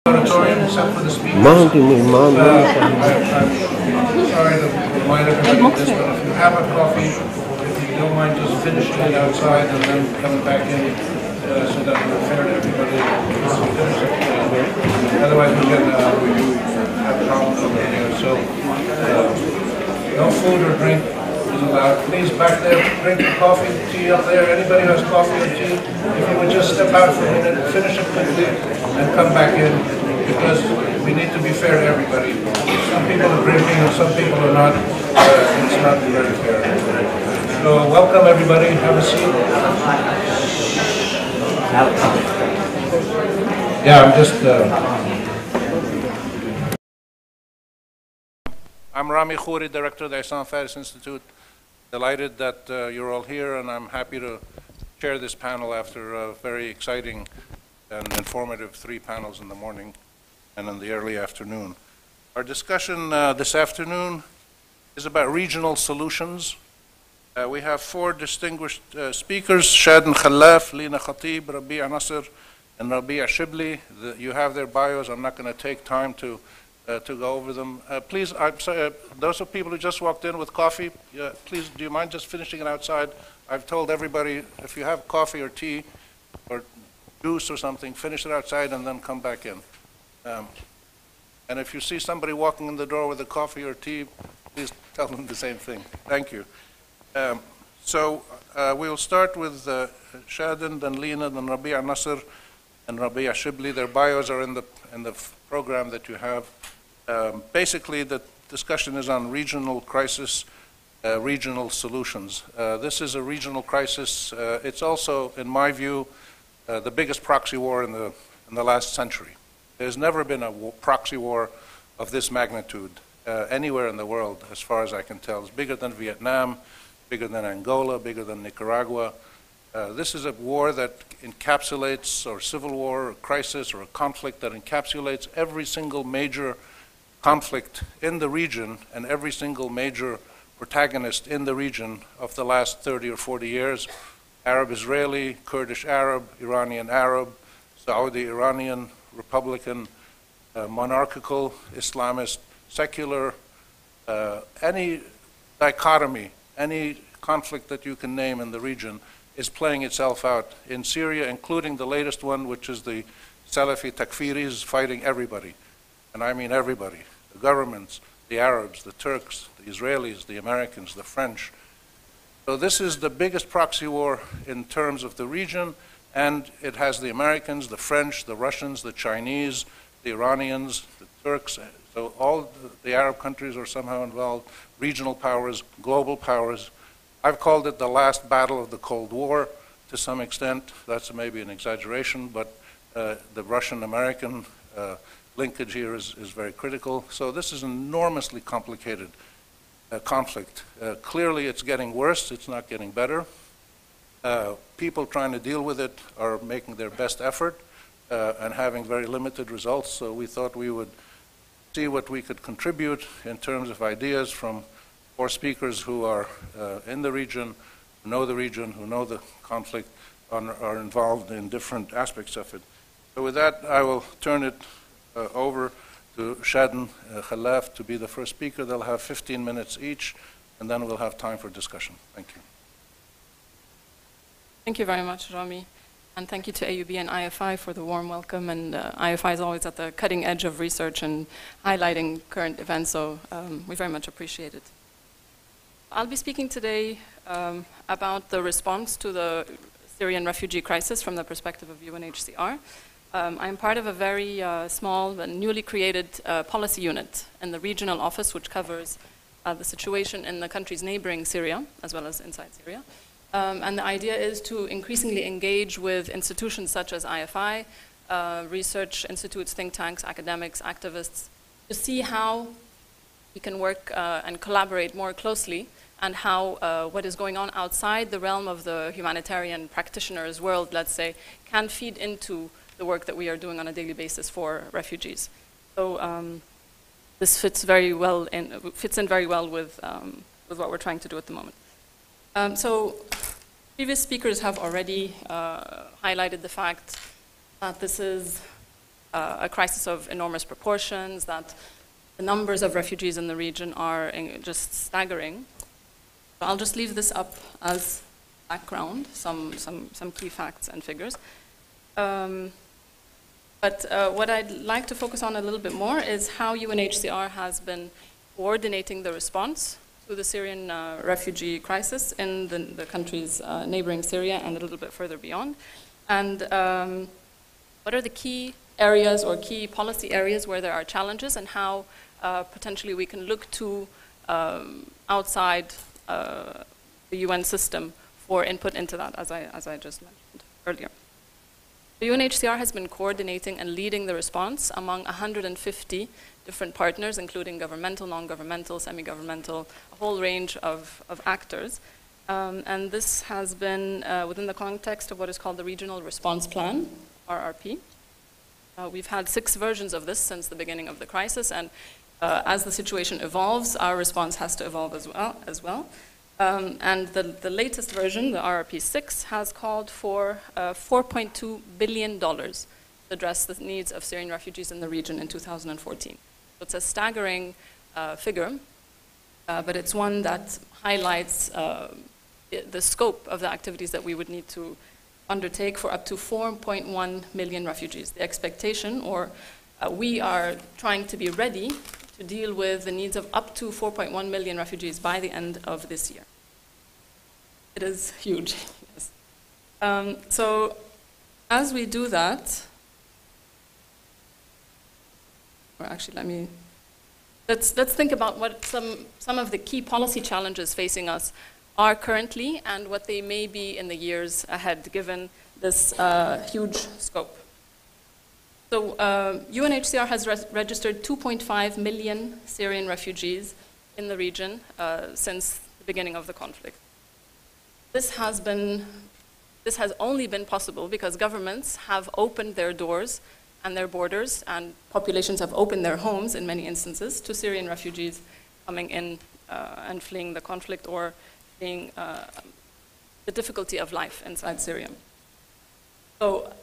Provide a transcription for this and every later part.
auditorium except for the speakers. I'm sorry to remind everybody of this, but if you have a coffee, if you don't mind just finishing it outside and then coming back in so that we're fair to everybody. Otherwise we can have problems over here. So no food or drink is allowed. Please back there, drink your coffee, tea up there. Anybody who has coffee or tea, if you would just step out for a minute, finish it quickly, and come back in, because we need to be fair to everybody. Some people are drinking and some people are not. It's not very fair. So welcome everybody. Have a seat. Yeah, I'm just... I'm Rami Khouri, Director of the Ihsan Faris Institute. Delighted that you're all here, and I'm happy to chair this panel after a very exciting and informative 3 panels in the morning and in the early afternoon. Our discussion this afternoon is about regional solutions. We have 4 distinguished speakers: Shadn Khalaf, Lena Habib, Rabia Nasser, and Rabia Shibley. You have their bios. I'm not going to take time to go over them. Please, I'm sorry, those of people who just walked in with coffee, please, do you mind just finishing it outside? I've told everybody, if you have coffee or tea or juice or something, finish it outside and then come back in. And if you see somebody walking in the door with a coffee or tea, please tell them the same thing. Thank you. We'll start with Shadn, then Lena, then Rabia Nasser, and Rabia Shibley. Their bios are in the program that you have. Basically, the discussion is on regional crisis, regional solutions. This is a regional crisis. It's also, in my view, the biggest proxy war in the last century. There's never been a proxy war of this magnitude anywhere in the world, as far as I can tell. It's bigger than Vietnam, bigger than Angola, bigger than Nicaragua. This is a war that encapsulates, or civil war, or crisis, or a conflict that encapsulates every single major conflict in the region and every single major protagonist in the region of the last 30 or 40 years: Arab-Israeli, Kurdish-Arab, Iranian-Arab, Saudi-Iranian, Republican, monarchical, Islamist, secular, any dichotomy, any conflict that you can name in the region is playing itself out in Syria, including the latest one, which is the Salafi Takfiris fighting everybody. And I mean everybody: the governments, the Arabs, the Turks, the Israelis, the Americans, the French. So this is the biggest proxy war in terms of the region, and it has the Americans, the French, the Russians, the Chinese, the Iranians, the Turks. So all the Arab countries are somehow involved, regional powers, global powers. I've called it the last battle of the Cold War to some extent. That's maybe an exaggeration, but the Russian-American linkage here is very critical. So this is an enormously complicated conflict. Clearly it's getting worse, it's not getting better. People trying to deal with it are making their best effort and having very limited results. So we thought we would see what we could contribute in terms of ideas from 4 speakers who are in the region, who know the conflict, are involved in different aspects of it. So with that, I will turn it over to Shadn Khalaf to be the first speaker. They'll have 15 minutes each, and then we'll have time for discussion. Thank you. Thank you very much, Rami. And thank you to AUB and IFI for the warm welcome. And IFI is always at the cutting edge of research and highlighting current events, so we very much appreciate it. I'll be speaking today about the response to the Syrian refugee crisis from the perspective of UNHCR. I'm part of a very small and newly created policy unit in the regional office, which covers the situation in the countries neighboring Syria, as well as inside Syria. And the idea is to increasingly engage with institutions such as IFI, research institutes, think tanks, academics, activists, to see how we can work and collaborate more closely, and how what is going on outside the realm of the humanitarian practitioners' world, let's say, can feed into the work that we are doing on a daily basis for refugees. So this fits in very well with what we're trying to do at the moment. So previous speakers have already highlighted the fact that this is a crisis of enormous proportions, that the numbers of refugees in the region are just staggering. So I'll just leave this up as background, some key facts and figures. But what I'd like to focus on a little bit more is how UNHCR has been coordinating the response to the Syrian refugee crisis in the countries neighboring Syria and a little bit further beyond. And what are the key areas or key policy areas where there are challenges, and how potentially we can look to outside the UN system for input into that, as I just mentioned earlier. The UNHCR has been coordinating and leading the response among 150 different partners, including governmental, non-governmental, semi-governmental, a whole range of actors. And this has been within the context of what is called the Regional Response Plan, RRP. We've had 6 versions of this since the beginning of the crisis, and as the situation evolves, our response has to evolve as well. And the latest version, the RRP 6, has called for $4.2 billion to address the needs of Syrian refugees in the region in 2014. So it's a staggering figure, but it's one that highlights the scope of the activities that we would need to undertake for up to 4.1 million refugees. The expectation, or we are trying to be ready to deal with the needs of up to 4.1 million refugees by the end of this year. It is huge, yes. So as we do that, or actually let's think about what some of the key policy challenges facing us are currently and what they may be in the years ahead, given this huge scope. So UNHCR has registered 2.5 million Syrian refugees in the region since the beginning of the conflict. This has only been possible because governments have opened their doors and their borders, and populations have opened their homes in many instances to Syrian refugees coming in and fleeing the conflict or fleeing the difficulty of life inside Syria. So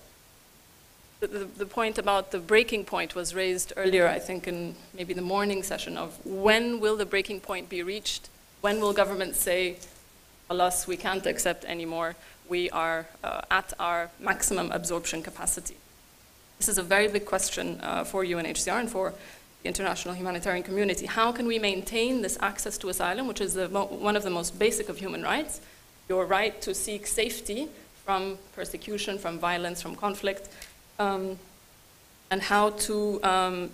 the point about the breaking point was raised earlier, I think, in maybe the morning session of when will the breaking point be reached? When will governments say, alas, we can't accept anymore, we are at our maximum absorption capacity? This is a very big question for UNHCR and for the international humanitarian community. How can we maintain this access to asylum, which is one of the most basic of human rights, your right to seek safety from persecution, from violence, from conflict, and how to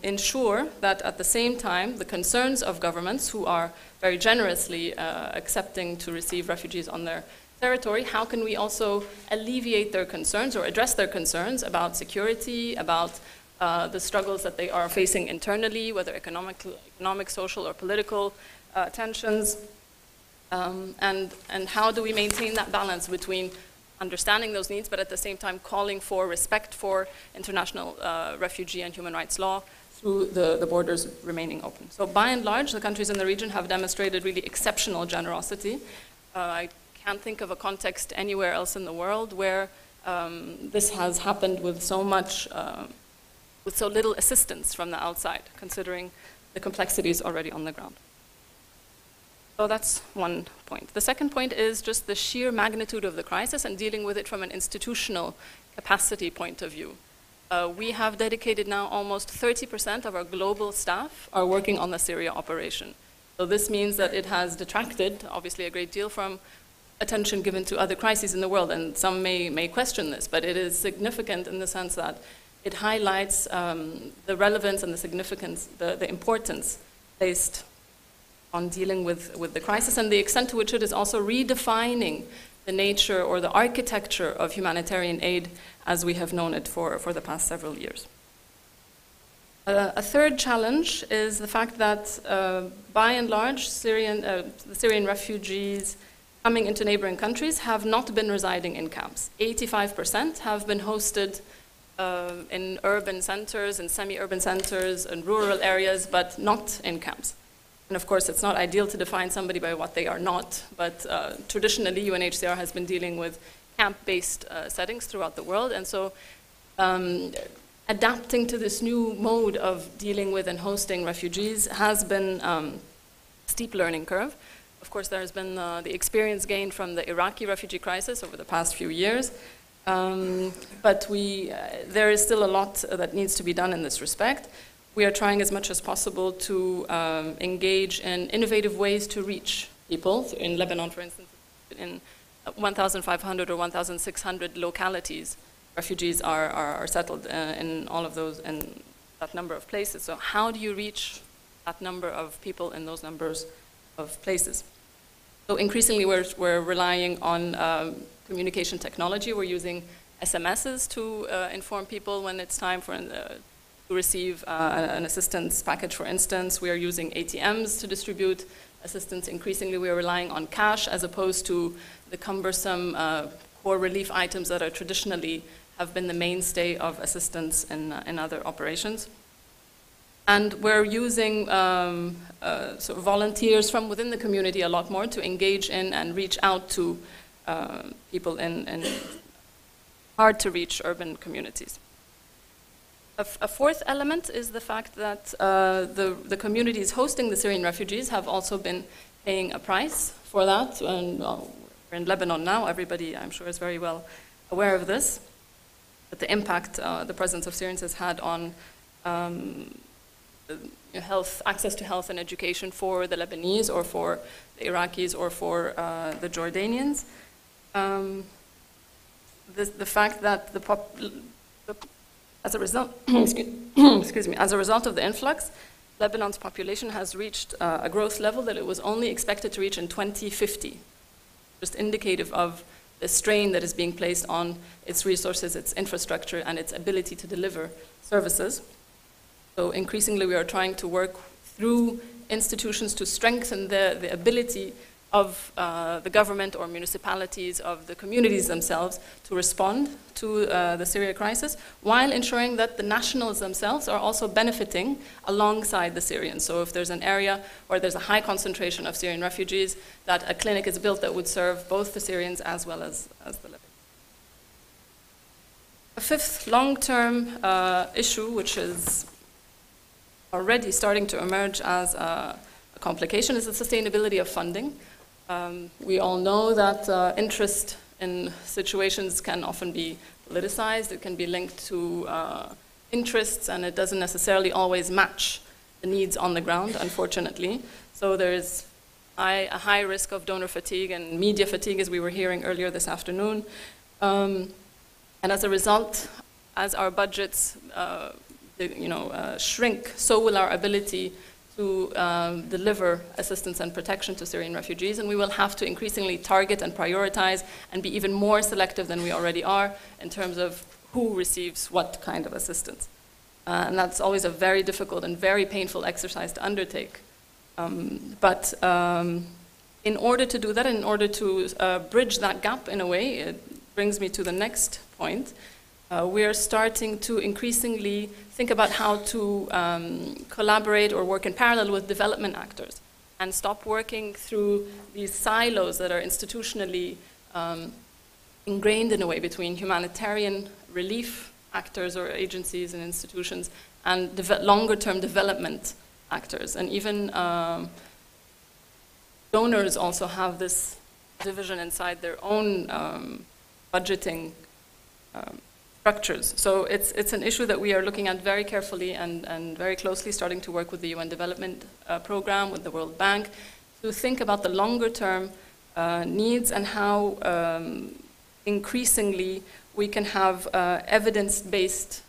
ensure that at the same time the concerns of governments who are very generously accepting to receive refugees on their territory, how can we also alleviate their concerns or address their concerns about security, about the struggles that they are facing internally, whether economic, social, or political tensions, and how do we maintain that balance between understanding those needs, but at the same time calling for respect for international refugee and human rights law through the borders remaining open. So by and large, the countries in the region have demonstrated really exceptional generosity. I can't think of a context anywhere else in the world where this has happened with so much, with so little assistance from the outside, considering the complexities already on the ground. So that's one point. The second point is just the sheer magnitude of the crisis and dealing with it from an institutional capacity point of view. We have dedicated now almost 30% of our global staff are working on the Syria operation. So this means that it has detracted, obviously, a great deal from attention given to other crises in the world, and some may question this, but it is significant in the sense that it highlights the relevance and the significance, the importance placed on dealing with the crisis and the extent to which it is also redefining the nature or the architecture of humanitarian aid as we have known it for the past several years. A third challenge is the fact that by and large the Syrian refugees coming into neighboring countries have not been residing in camps. 85% have been hosted in urban centers, in semi-urban centers, in rural areas, but not in camps. And of course, it's not ideal to define somebody by what they are not, but traditionally UNHCR has been dealing with camp-based settings throughout the world, and so adapting to this new mode of dealing with and hosting refugees has been a steep learning curve. Of course, there has been the experience gained from the Iraqi refugee crisis over the past few years, but there is still a lot that needs to be done in this respect. We are trying as much as possible to engage in innovative ways to reach people. So in Lebanon, for instance, in 1,500 or 1,600 localities, refugees are settled in all of those, in that number of places. So how do you reach that number of people in those numbers of places? So increasingly we're relying on communication technology. We're using SMSs to inform people when it's time for to receive an assistance package, for instance. We are using ATMs to distribute assistance. Increasingly we are relying on cash as opposed to the cumbersome core relief items that are traditionally have been the mainstay of assistance in other operations. And we're using sort of volunteers from within the community a lot more to engage in and reach out to people in hard-to-reach urban communities. A fourth element is the fact that the communities hosting the Syrian refugees have also been paying a price for that. And we're in Lebanon now. Everybody, I'm sure, is very well aware of this. But the impact the presence of Syrians has had on access to health and education for the Lebanese or for the Iraqis or for the Jordanians. The fact that as a result, excuse me, as a result of the influx, Lebanon's population has reached a growth level that it was only expected to reach in 2050, just indicative of the strain that is being placed on its resources, its infrastructure, and its ability to deliver services. So increasingly we are trying to work through institutions to strengthen the ability of the government or municipalities, of the communities themselves to respond to the Syria crisis, while ensuring that the nationals themselves are also benefiting alongside the Syrians. So if there's an area where there's a high concentration of Syrian refugees, that a clinic is built that would serve both the Syrians as well as the Lebanese. A fifth long-term issue, which is already starting to emerge as a complication, is the sustainability of funding. We all know that interest in situations can often be politicized. It can be linked to interests, and it doesn't necessarily always match the needs on the ground, unfortunately. So there is a high risk of donor fatigue and media fatigue, as we were hearing earlier this afternoon. And as a result, as our budgets shrink, so will our ability to deliver assistance and protection to Syrian refugees, and we will have to increasingly target and prioritize and be even more selective than we already are in terms of who receives what kind of assistance. And that's always a very difficult and very painful exercise to undertake. But in order to do that, in order to bridge that gap in a way, it brings me to the next point. We are starting to increasingly think about how to collaborate or work in parallel with development actors and stop working through these silos that are institutionally ingrained in a way between humanitarian relief actors or agencies and institutions and longer-term development actors. And even donors also have this division inside their own budgeting structures. So it's an issue that we are looking at very carefully and very closely, starting to work with the UN Development Program, with the World Bank, to think about the longer term needs and how increasingly we can have evidence-based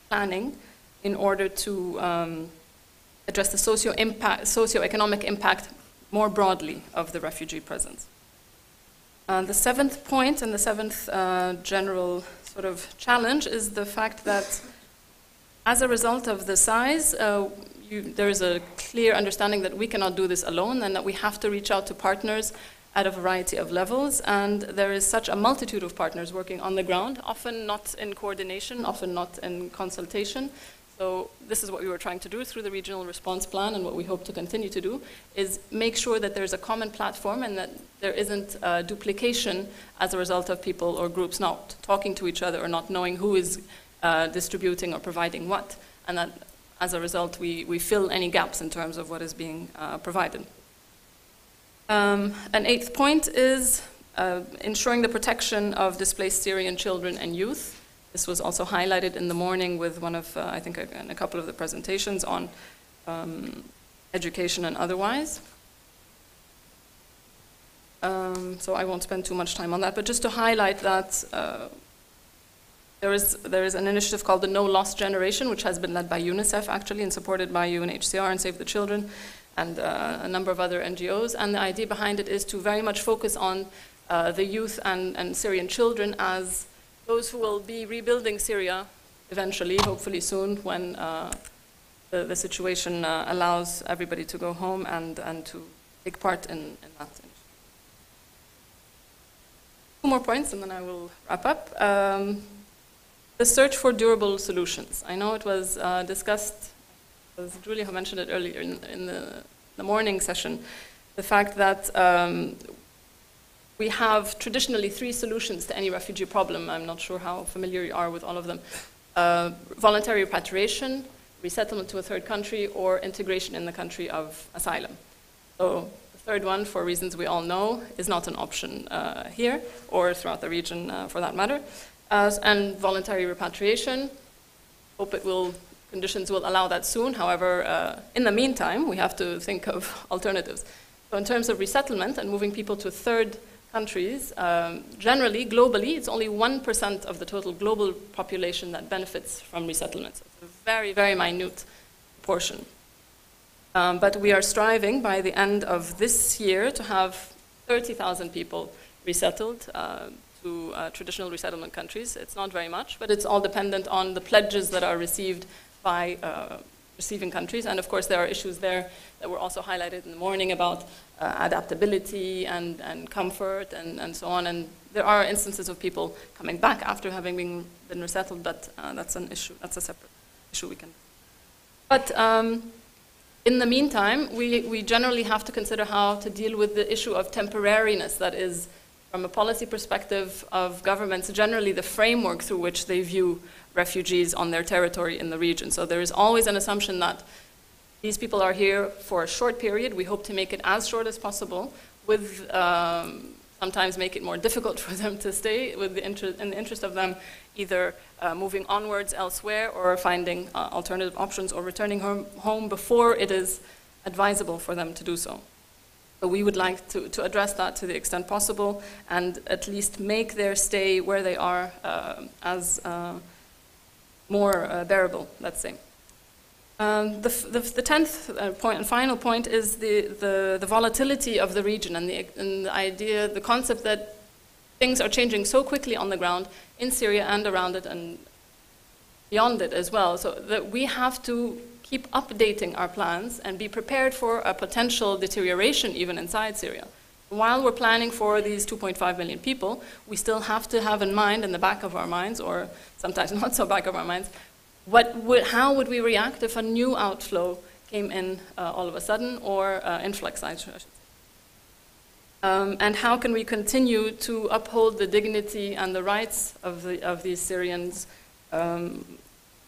planning in order to address the socio-economic impact more broadly of the refugee presence. The seventh point and the seventh general sort of challenge is the fact that as a result of the size, there is a clear understanding that we cannot do this alone and that we have to reach out to partners at a variety of levels. And there is such a multitude of partners working on the ground, often not in coordination, often not in consultation. So this is what we were trying to do through the regional response plan, and what we hope to continue to do is make sure that there's a common platform and that there isn't duplication as a result of people or groups not talking to each other or not knowing who is distributing or providing what, and that as a result we fill any gaps in terms of what is being provided. An eighth point is ensuring the protection of displaced Syrian children and youth. This was also highlighted in the morning with one of, I think, in a couple of the presentations on education and otherwise. So I won't spend too much time on that, but just to highlight that there is an initiative called the No Lost Generation, which has been led by UNICEF actually and supported by UNHCR and Save the Children and a number of other NGOs. And the idea behind it is to very much focus on the youth and Syrian children as those who will be rebuilding Syria eventually, hopefully soon, when the situation allows everybody to go home and to take part in that initiative. Two more points and then I will wrap up. The search for durable solutions. I know it was discussed, as Julia mentioned it earlier in the morning session, the fact that we have traditionally 3 solutions to any refugee problem. I'm not sure how familiar you are with all of them. Voluntary repatriation, resettlement to a third country, or integration in the country of asylum. So the third one, for reasons we all know, is not an option here or throughout the region for that matter. And voluntary repatriation, conditions will allow that soon. However, in the meantime, we have to think of alternatives. So in terms of resettlement and moving people to third countries, generally, globally, it's only 1% of the total global population that benefits from resettlement. So it's a very, very minute portion. But we are striving by the end of this year to have 30,000 people resettled to traditional resettlement countries. It's not very much, but it's all dependent on the pledges that are received by receiving countries. And of course, there are issues there that were also highlighted in the morning about adaptability and comfort and so on. And there are instances of people coming back after having been resettled, but that's an issue. That's a separate issue we can. But in the meantime, we generally have to consider how to deal with the issue of temporariness, that is, from a policy perspective of governments, generally the framework through which they view refugees on their territory in the region. So there is always an assumption that these people are here for a short period. We hope to make it as short as possible, with sometimes make it more difficult for them to stay in the interest of them either moving onwards elsewhere or finding alternative options or returning home before it is advisable for them to do so. So we would like to address that to the extent possible and at least make their stay where they are as more bearable, let's say. The 10th point and final point is the volatility of the region and the idea, the concept that things are changing so quickly on the ground in Syria and around it and beyond it as well, so that we have to keep updating our plans and be prepared for a potential deterioration even inside Syria. While we're planning for these 2.5 million people, we still have to have in mind, in the back of our minds, or sometimes not so back of our minds, how would we react if a new outflow came in all of a sudden, or influx, I should say. And how can we continue to uphold the dignity and the rights of these Syrians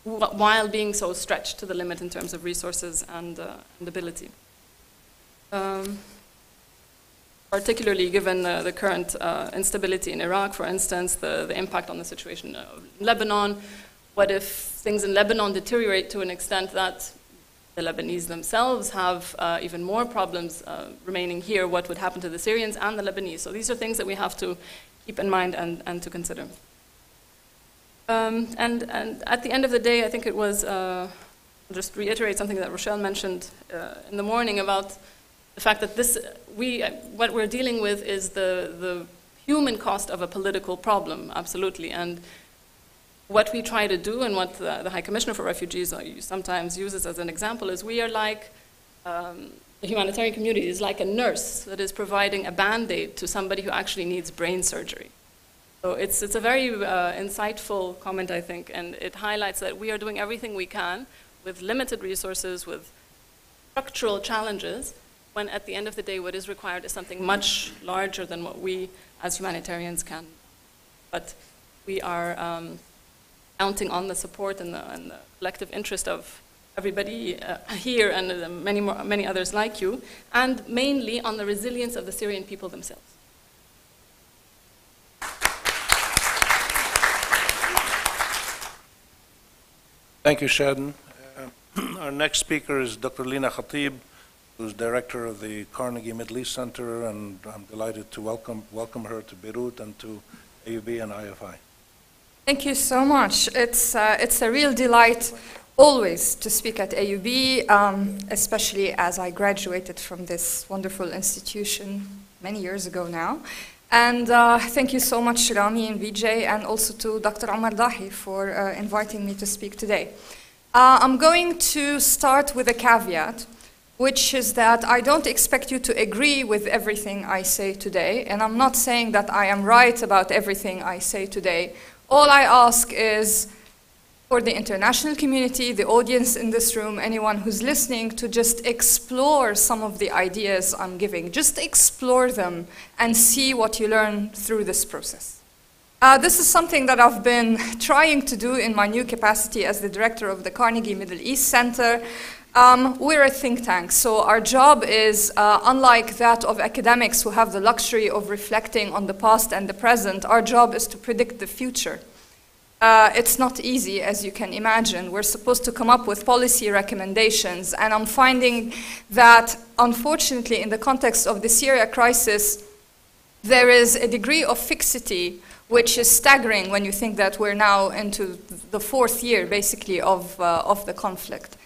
while being so stretched to the limit in terms of resources and ability. Particularly given the current instability in Iraq, for instance, the impact on the situation of Lebanon. What if things in Lebanon deteriorate to an extent that the Lebanese themselves have even more problems remaining here? What would happen to the Syrians and the Lebanese? So these are things that we have to keep in mind and to consider. And at the end of the day, I think it was, I'll just reiterate something that Rochelle mentioned in the morning about the fact that what we're dealing with is the human cost of a political problem, absolutely. And what we try to do, and what the High Commissioner for Refugees sometimes uses as an example, is we are like, the humanitarian community is like a nurse that is providing a Band-Aid to somebody who actually needs brain surgery. So it's a very insightful comment, I think, and it highlights that we are doing everything we can with limited resources, with structural challenges, when at the end of the day what is required is something much larger than what we as humanitarians can. But we are counting on the support and the collective interest of everybody here and many others like you, and mainly on the resilience of the Syrian people themselves. Thank you, Shadden. Our next speaker is Dr. Lena Habib, who's director of the Carnegie Middle East Center, and I'm delighted to welcome her to Beirut and to AUB and IFI. Thank you so much. It's a real delight always to speak at AUB, especially as I graduated from this wonderful institution many years ago now. And thank you so much, Rami and Vijay, and also to Dr. Omar Dahi for inviting me to speak today. I'm going to start with a caveat, which is that I don't expect you to agree with everything I say today, and I'm not saying that I am right about everything I say today. All I ask is for the international community, the audience in this room, anyone who's listening, to just explore some of the ideas I'm giving. Just explore them and see what you learn through this process. This is something that I've been trying to do in my new capacity as the director of the Carnegie Middle East Center. We're a think tank, so our job is, unlike that of academics who have the luxury of reflecting on the past and the present, our job is to predict the future. It's not easy, as you can imagine. We're supposed to come up with policy recommendations, and I'm finding that, unfortunately, in the context of the Syria crisis, there is a degree of fixity which is staggering when you think that we're now into the 4th year, basically, of the conflict.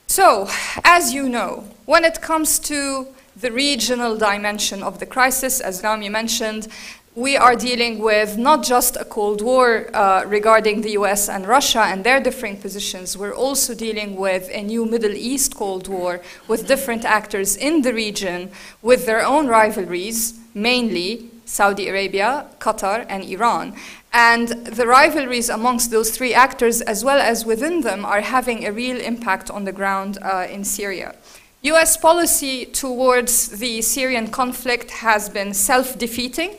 So, as you know, when it comes to the regional dimension of the crisis, as Rami mentioned, we are dealing with not just a Cold War regarding the US and Russia and their differing positions. We're also dealing with a new Middle East Cold War with different actors in the region with their own rivalries, mainly Saudi Arabia, Qatar, and Iran. And the rivalries amongst those 3 actors, as well as within them, are having a real impact on the ground in Syria. US policy towards the Syrian conflict has been self-defeating.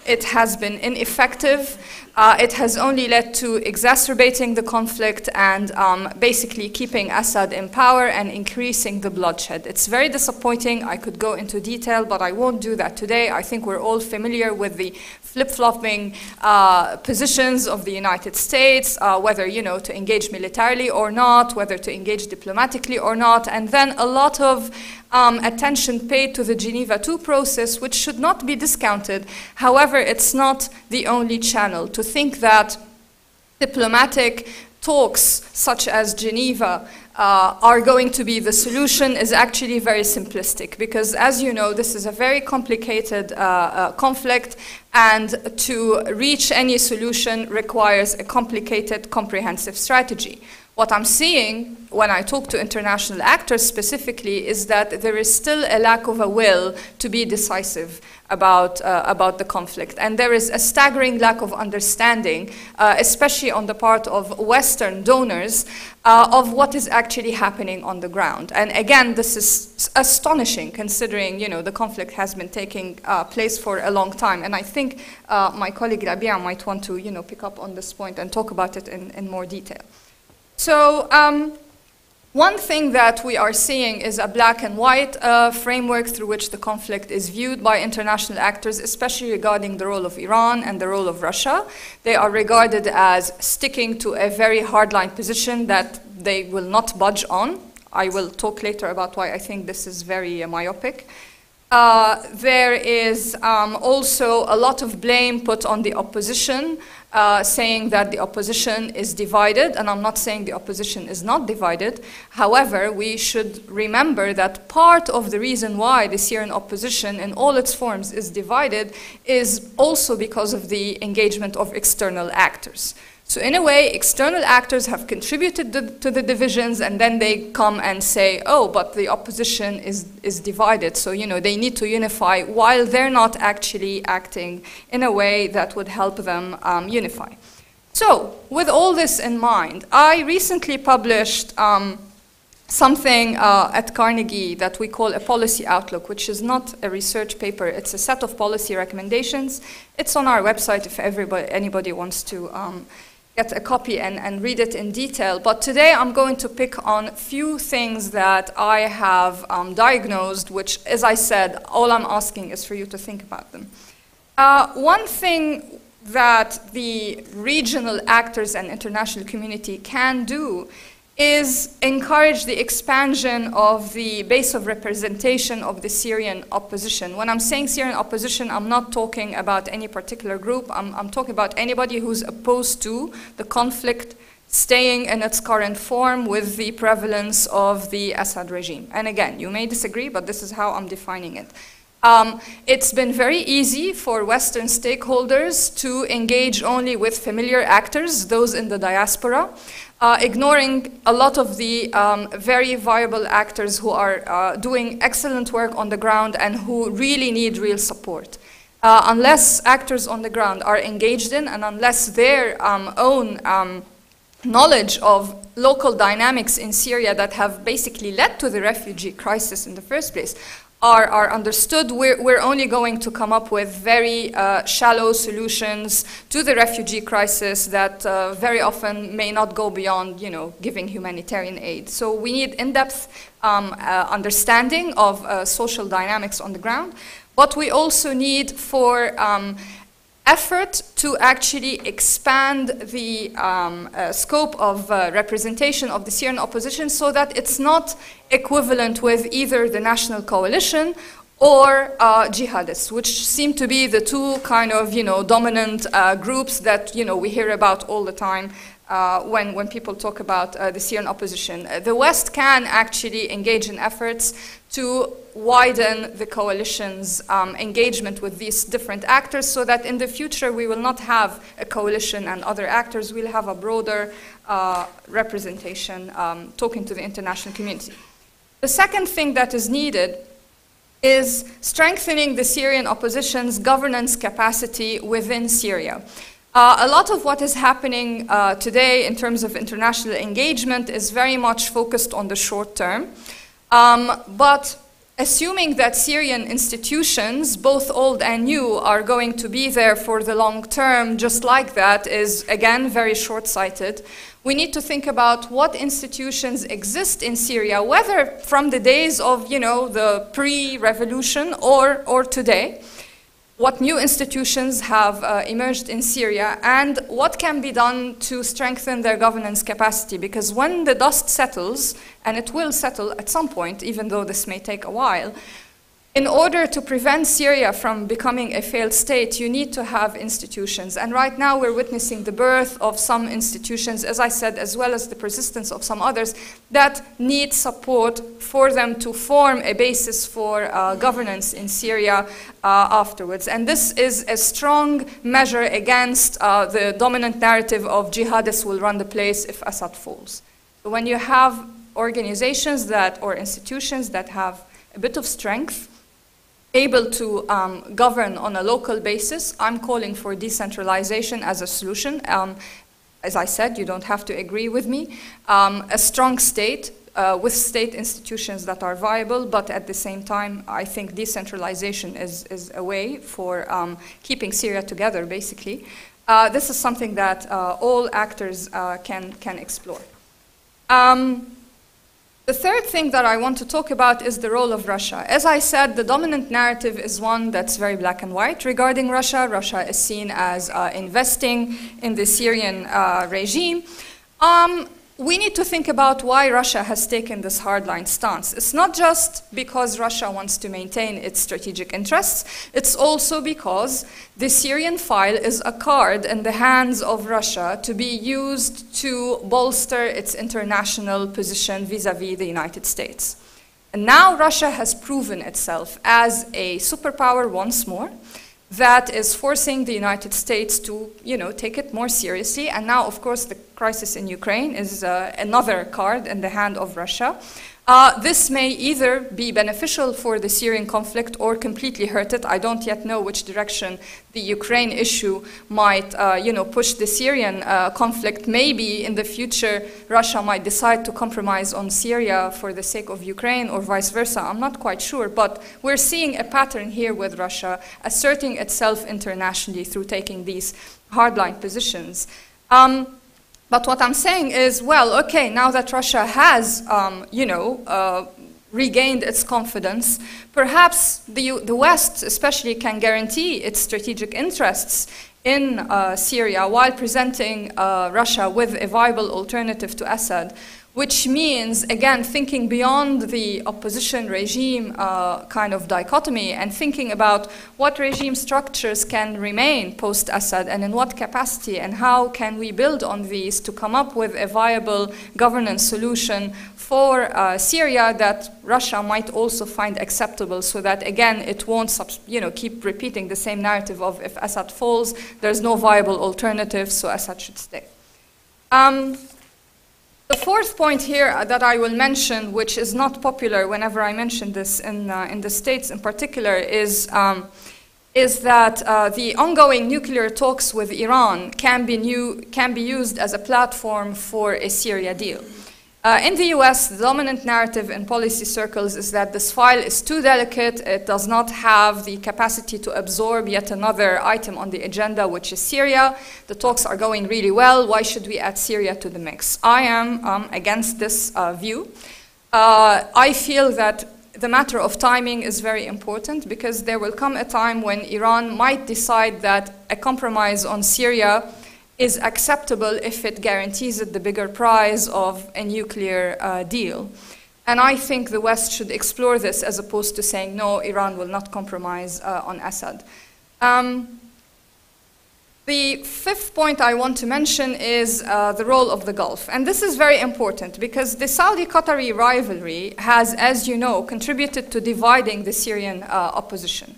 It has been ineffective. It has only led to exacerbating the conflict and basically keeping Assad in power and increasing the bloodshed. It's very disappointing. I could go into detail, but I won't do that today. I think we're all familiar with the flip-flopping positions of the United States, whether, to engage militarily or not, whether to engage diplomatically or not, and then a lot of attention paid to the Geneva II process, which should not be discounted. However, it's not the only channel. To think that diplomatic talks such as Geneva are going to be the solution is actually very simplistic, because, as you know, this is a very complicated conflict, and to reach any solution requires a complicated, comprehensive strategy. What I'm seeing when I talk to international actors specifically is that there is still a lack of a will to be decisive about the conflict. And there is a staggering lack of understanding, especially on the part of Western donors, of what is actually happening on the ground. And again, this is astonishing considering, the conflict has been taking place for a long time. And I think my colleague Rabia might want to, pick up on this point and talk about it in more detail. So one thing that we are seeing is a black and white framework through which the conflict is viewed by international actors, especially regarding the role of Iran and the role of Russia. They are regarded as sticking to a very hardline position that they will not budge on. I will talk later about why I think this is very myopic. There is also a lot of blame put on the opposition, saying that the opposition is divided, and I'm not saying the opposition is not divided. However, we should remember that part of the reason why the Syrian opposition in all its forms is divided is also because of the engagement of external actors. So in a way, external actors have contributed to the divisions, and then they come and say, oh, but the opposition is divided, so they need to unify, while they're not actually acting in a way that would help them unify. So with all this in mind, I recently published something at Carnegie that we call a policy outlook, which is not a research paper. It's a set of policy recommendations. It's on our website if anybody wants to get a copy and read it in detail. But today I'm going to pick on a few things that I have diagnosed, which, as I said, all I'm asking is for you to think about them. One thing that the regional actors and international community can do is encourage the expansion of the base of representation of the Syrian opposition. When I'm saying Syrian opposition, I'm not talking about any particular group. I'm talking about anybody who's opposed to the conflict staying in its current form with the prevalence of the Assad regime. And again, you may disagree, but this is how I'm defining it. It's been very easy for Western stakeholders to engage only with familiar actors, those in the diaspora, ignoring a lot of the very viable actors who are doing excellent work on the ground and who really need real support. Unless actors on the ground are engaged in, and unless their own knowledge of local dynamics in Syria that have basically led to the refugee crisis in the first place are understood, we're only going to come up with very shallow solutions to the refugee crisis that very often may not go beyond, giving humanitarian aid. So we need in-depth understanding of social dynamics on the ground, but we also need for effort to actually expand the scope of representation of the Syrian opposition so that it's not equivalent with either the national coalition or jihadists, which seem to be the two kind of, dominant groups that, we hear about all the time when people talk about the Syrian opposition. The West can actually engage in efforts to widen the coalition's engagement with these different actors so that in the future we will not have a coalition and other actors, we'll have a broader representation talking to the international community. The second thing that is needed is strengthening the Syrian opposition's governance capacity within Syria. A lot of what is happening today in terms of international engagement is very much focused on the short term. But assuming that Syrian institutions, both old and new, are going to be there for the long term, just like that, is again very short-sighted. We need to think about what institutions exist in Syria, whether from the days of, the pre-revolution or today. What new institutions have emerged in Syria, and what can be done to strengthen their governance capacity. Because when the dust settles, and it will settle at some point, even though this may take a while, in order to prevent Syria from becoming a failed state, you need to have institutions. And right now we're witnessing the birth of some institutions, as I said, as well as the persistence of some others that need support for them to form a basis for governance in Syria afterwards. And this is a strong measure against the dominant narrative of jihadists will run the place if Assad falls. So when you have organizations or institutions that have a bit of strength, able to govern on a local basis, I'm calling for decentralization as a solution. As I said, you don't have to agree with me. A strong state with state institutions that are viable, but at the same time, I think decentralization is a way for keeping Syria together, basically. This is something that all actors can explore. The third thing that I want to talk about is the role of Russia. As I said, the dominant narrative is one that's very black and white regarding Russia. Russia is seen as investing in the Syrian regime. We need to think about why Russia has taken this hardline stance. It's not just because Russia wants to maintain its strategic interests. It's also because the Syrian file is a card in the hands of Russia to be used to bolster its international position vis-à-vis the United States. And now Russia has proven itself as a superpower once more, that is forcing the United States to, take it more seriously. And now, of course, the crisis in Ukraine is another card in the hand of Russia. This may either be beneficial for the Syrian conflict or completely hurt it. I don't yet know which direction the Ukraine issue might, push the Syrian conflict. Maybe in the future, Russia might decide to compromise on Syria for the sake of Ukraine or vice versa. I'm not quite sure, but we're seeing a pattern here with Russia asserting itself internationally through taking these hardline positions. But what I'm saying is, well, okay, now that Russia has, regained its confidence, perhaps the West especially can guarantee its strategic interests in Syria while presenting Russia with a viable alternative to Assad, which means, again, thinking beyond the opposition regime kind of dichotomy and thinking about what regime structures can remain post-Assad and in what capacity, and how can we build on these to come up with a viable governance solution for Syria that Russia might also find acceptable, so that, again, it won't keep repeating the same narrative of if Assad falls, there's no viable alternative, so Assad should stay. The fourth point here that I will mention, which is not popular whenever I mention this in the States in particular, is that the ongoing nuclear talks with Iran can be used as a platform for a Syria deal. In the US, the dominant narrative in policy circles is that this file is too delicate, it does not have the capacity to absorb yet another item on the agenda, which is Syria. The talks are going really well, why should we add Syria to the mix? I am against this view. I feel that the matter of timing is very important, because there will come a time when Iran might decide that a compromise on Syria is acceptable if it guarantees it the bigger prize of a nuclear deal. And I think the West should explore this as opposed to saying, no, Iran will not compromise on Assad. The fifth point I want to mention is the role of the Gulf. And this is very important because the Saudi-Qatari rivalry has, as you know, contributed to dividing the Syrian opposition.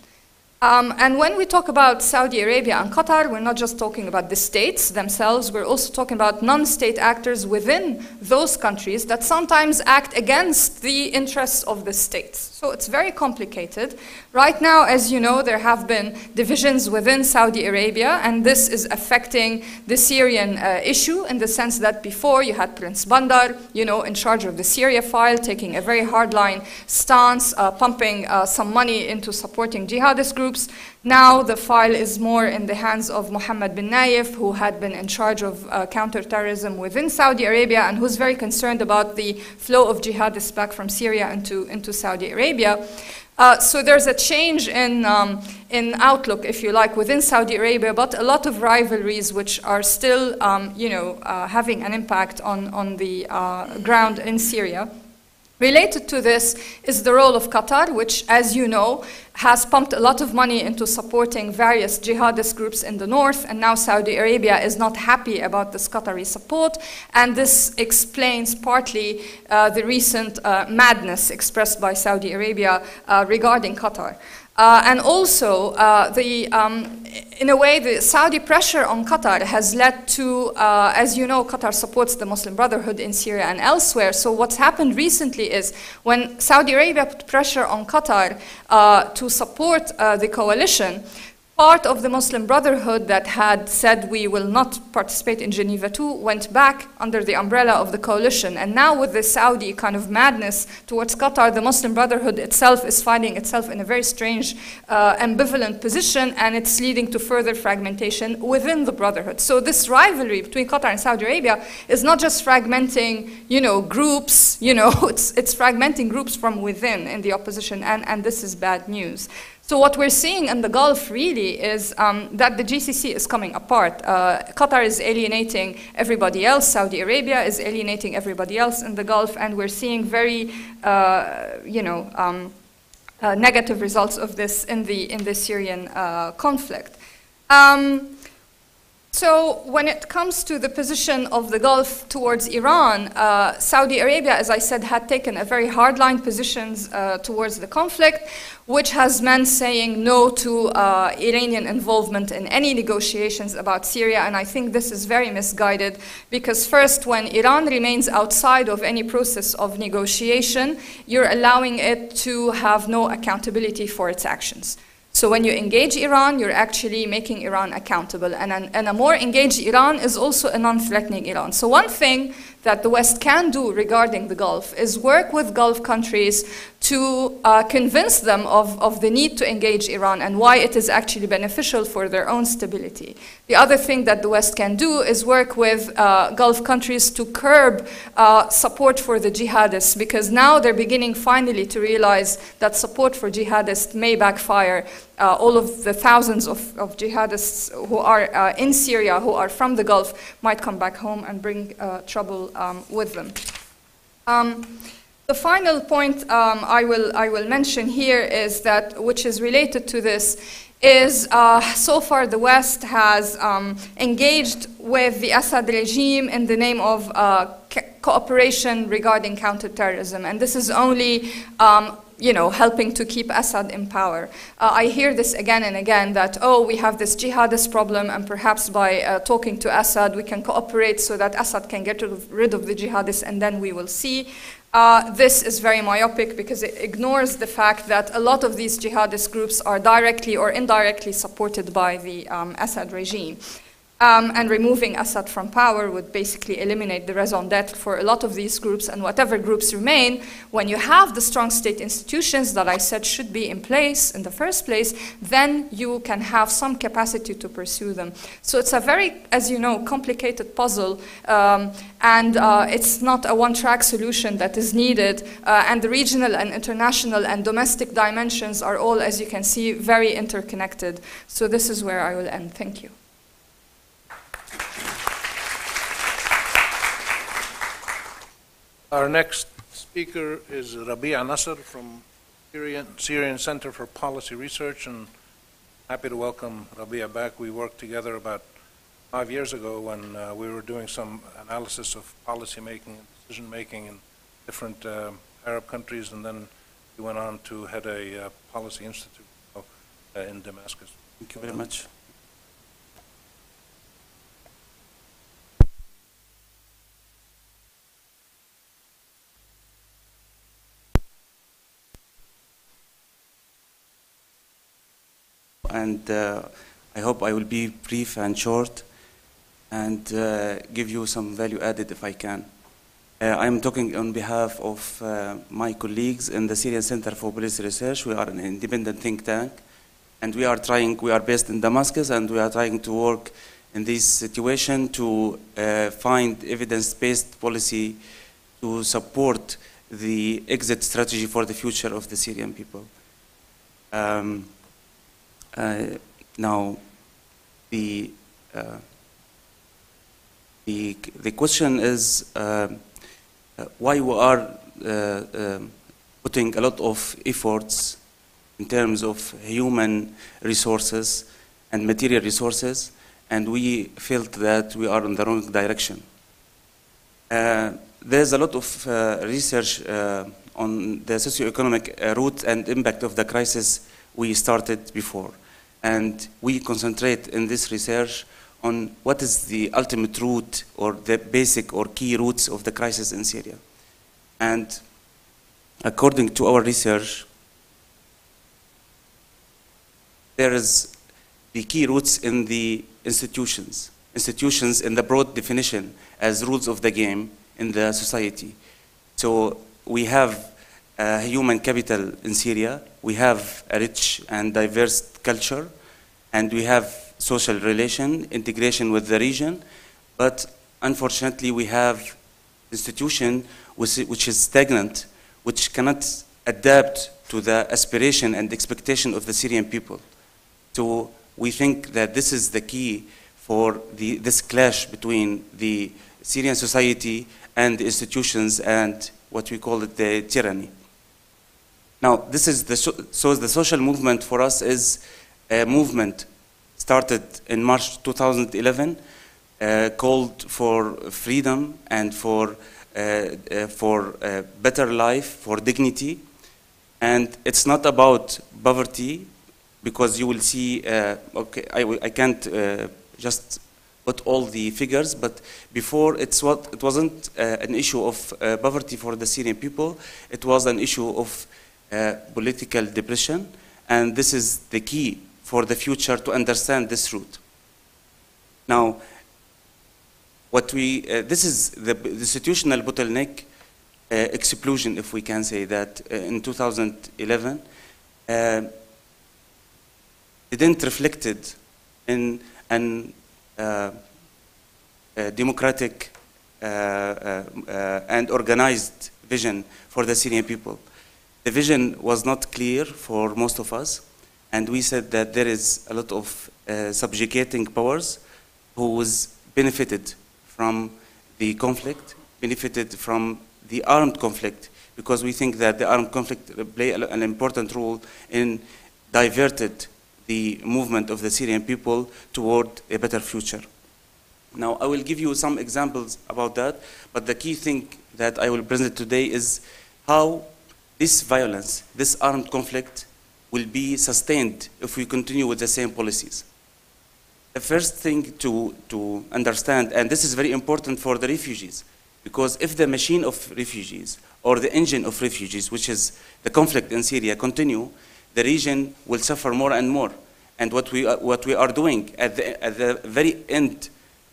And when we talk about Saudi Arabia and Qatar, we're not just talking about the states themselves, we're also talking about non-state actors within those countries that sometimes act against the interests of the states. So it's very complicated. Right now, as you know, there have been divisions within Saudi Arabia, and this is affecting the Syrian issue in the sense that before you had Prince Bandar, in charge of the Syria file, taking a very hardline stance, pumping some money into supporting jihadist groups. Now the file is more in the hands of Mohammed bin Nayef, who had been in charge of counterterrorism within Saudi Arabia and who's very concerned about the flow of jihadists back from Syria into Saudi Arabia. So there's a change in outlook, if you like, within Saudi Arabia, but a lot of rivalries which are still, having an impact on the ground in Syria. Related to this is the role of Qatar, which, as you know, has pumped a lot of money into supporting various jihadist groups in the north, and now Saudi Arabia is not happy about this Qatari support, and this explains partly the recent madness expressed by Saudi Arabia regarding Qatar. And also, in a way, the Saudi pressure on Qatar has led to, as you know, Qatar supports the Muslim Brotherhood in Syria and elsewhere. So what's happened recently is when Saudi Arabia put pressure on Qatar to support the coalition, part of the Muslim Brotherhood that had said we will not participate in Geneva II went back under the umbrella of the coalition. And now with the Saudi kind of madness towards Qatar, the Muslim Brotherhood itself is finding itself in a very strange, ambivalent position, and it's leading to further fragmentation within the Brotherhood. So this rivalry between Qatar and Saudi Arabia is not just fragmenting, groups, it's fragmenting groups from within in the opposition, and this is bad news. So what we're seeing in the Gulf really is that the GCC is coming apart. Qatar is alienating everybody else. Saudi Arabia is alienating everybody else in the Gulf, and we're seeing very, negative results of this in the Syrian conflict. So when it comes to the position of the Gulf towards Iran, Saudi Arabia, as I said, had taken a very hardline positions towards the conflict, which has meant saying no to Iranian involvement in any negotiations about Syria. And I think this is very misguided because first, when Iran remains outside of any process of negotiation, you're allowing it to have no accountability for its actions. So when you engage Iran, you're actually making Iran accountable. And a more engaged Iran is also a non-threatening Iran. So one thing that the West can do regarding the Gulf is work with Gulf countries to convince them of the need to engage Iran and why it is actually beneficial for their own stability. The other thing that the West can do is work with Gulf countries to curb support for the jihadists, because now they're beginning finally to realize that support for jihadists may backfire. All of the thousands of jihadists who are in Syria, who are from the Gulf, might come back home and bring trouble with them. The final point I will mention here is that, which is related to this, is so far the West has engaged with the Assad regime in the name of cooperation regarding counterterrorism, and this is only helping to keep Assad in power. I hear this again and again that, oh, we have this jihadist problem, and perhaps by talking to Assad we can cooperate so that Assad can get rid of the jihadists, and then we will see. This is very myopic because it ignores the fact that a lot of these jihadist groups are directly or indirectly supported by the Assad regime. And removing Assad from power would basically eliminate the raison d'etre for a lot of these groups, and whatever groups remain, when you have the strong state institutions that I said should be in place in the first place, then you can have some capacity to pursue them. So it's a very, as you know, complicated puzzle, and it's not a one-track solution that is needed, and the regional and international and domestic dimensions are all, as you can see, very interconnected. So this is where I will end. Thank you. Our next speaker is Rabia Nasser from Syrian Center for Policy Research, and happy to welcome Rabia back. We worked together about 5 years ago when we were doing some analysis of policy making and decision making in different Arab countries, and then we went on to head a policy institute in Damascus. Thank you very much. And I hope I will be brief and short and give you some value added if I can. I'm talking on behalf of my colleagues in the Syrian Center for Policy Research. We are an independent think tank, and we are based in Damascus, and we are trying to work in this situation to find evidence-based policy to support the exit strategy for the future of the Syrian people. Now, the question is why we are putting a lot of efforts in terms of human resources and material resources, and we felt that we are in the wrong direction. There's a lot of research on the socioeconomic root and impact of the crisis we started before. And we concentrate in this research on what is the ultimate root or the basic or key roots of the crisis in Syria. And according to our research, there is the key roots in the institutions. Institutions in the broad definition as rules of the game in the society. So we have human capital in Syria, we have a rich and diverse culture, and we have social relation, integration with the region, but unfortunately we have institution which is stagnant, which cannot adapt to the aspiration and expectation of the Syrian people. So we think that this is the key for this clash between the Syrian society and the institutions and what we call it the tyranny. Now, this is the social movement for us is a movement started in March 2011, called for freedom and for a better life, for dignity. And it's not about poverty, because you will see, okay, I can't just put all the figures, but before it wasn't an issue of poverty for the Syrian people, it was an issue of political depression, and this is the key for the future to understand this route. Now, this is the situational bottleneck explosion, if we can say that, in 2011, didn't reflected in an democratic and organized vision for the Syrian people. The vision was not clear for most of us, and we said that there is a lot of subjugating powers who was benefited from the conflict, benefited from the armed conflict, because we think that the armed conflict play an important role in diverted the movement of the Syrian people toward a better future. Now, I will give you some examples about that, but the key thing that I will present today is how this violence, this armed conflict, will be sustained if we continue with the same policies. The first thing to understand, and this is very important for the refugees, because if the machine of refugees or the engine of refugees, which is the conflict in Syria, continue, the region will suffer more and more. And what we are doing at the very end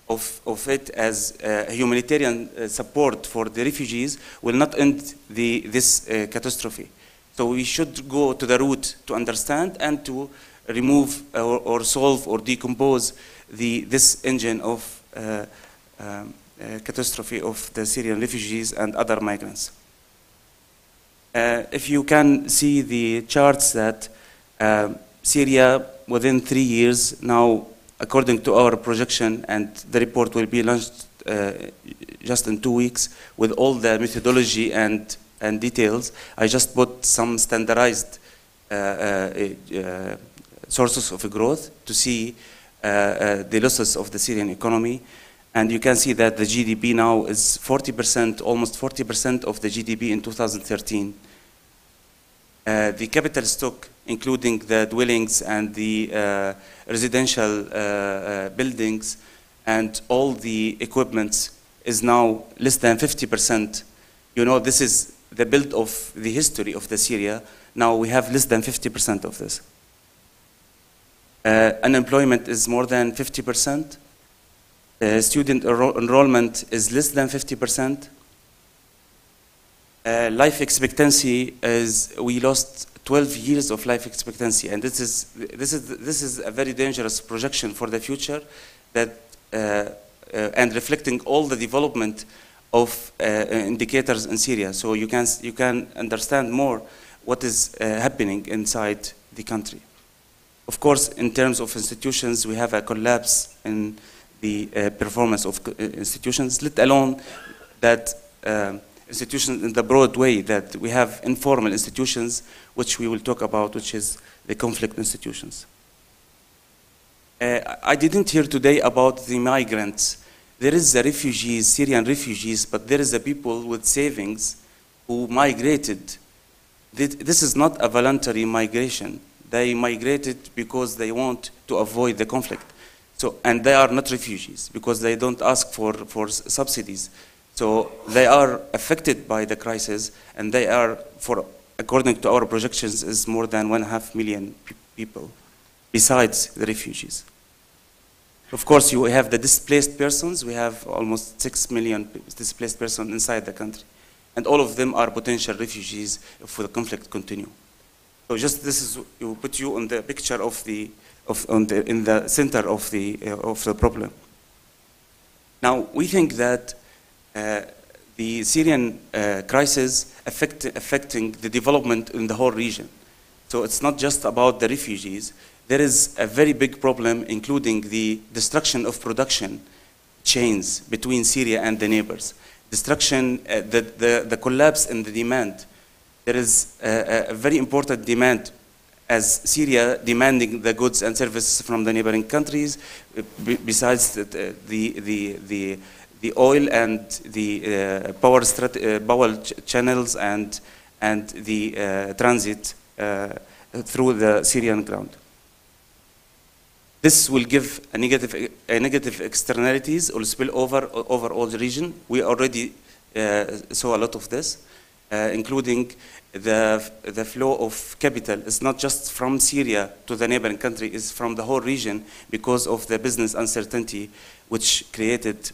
of it as humanitarian support for the refugees will not end this catastrophe. So we should go to the root to understand and to remove or solve or decompose this engine of catastrophe of the Syrian refugees and other migrants. If you can see the charts that Syria within 3 years now, according to our projection, and the report will be launched just in 2 weeks with all the methodology and details. I just put some standardized sources of growth to see the losses of the Syrian economy. And you can see that the GDP now is 40%, almost 40% of the GDP in 2013. The capital stock, including the dwellings and the residential buildings and all the equipment, is now less than 50%. You know, this is the build of the history of the Syria. Now we have less than 50% of this. Unemployment is more than 50%. Student enrollment is less than 50%. Life expectancy is, we lost 12 years of life expectancy, and this is a very dangerous projection for the future, that and reflecting all the development of indicators in Syria. So you can understand more what is happening inside the country. Of course, in terms of institutions, we have a collapse in the performance of institutions, let alone that institutions in the broad way, that we have informal institutions, which we will talk about, which is the conflict institutions. I didn't hear today about the migrants. There is the refugees, Syrian refugees, but there is the people with savings who migrated. This is not a voluntary migration. They migrated because they want to avoid the conflict. So, and they are not refugees because they don't ask for subsidies. So they are affected by the crisis, and they are, according to our projections, is more than 1.5 million people, besides the refugees. Of course, you have the displaced persons. We have almost 6 million displaced persons inside the country, and all of them are potential refugees if the conflict continue. So just this is, you put you on the picture of in the center of the problem. Now we think that the Syrian crisis affecting the development in the whole region. So it's not just about the refugees. There is a very big problem, including the destruction of production chains between Syria and the neighbors. Destruction, the collapse in the demand. There is a very important demand, as Syria demanding the goods and services from the neighboring countries, besides the oil and the power channels and the transit through the Syrian ground. This will give a negative externalities or spill over all the region. We already saw a lot of this, including the flow of capital. It's not just from Syria to the neighboring country, it's from the whole region because of the business uncertainty which created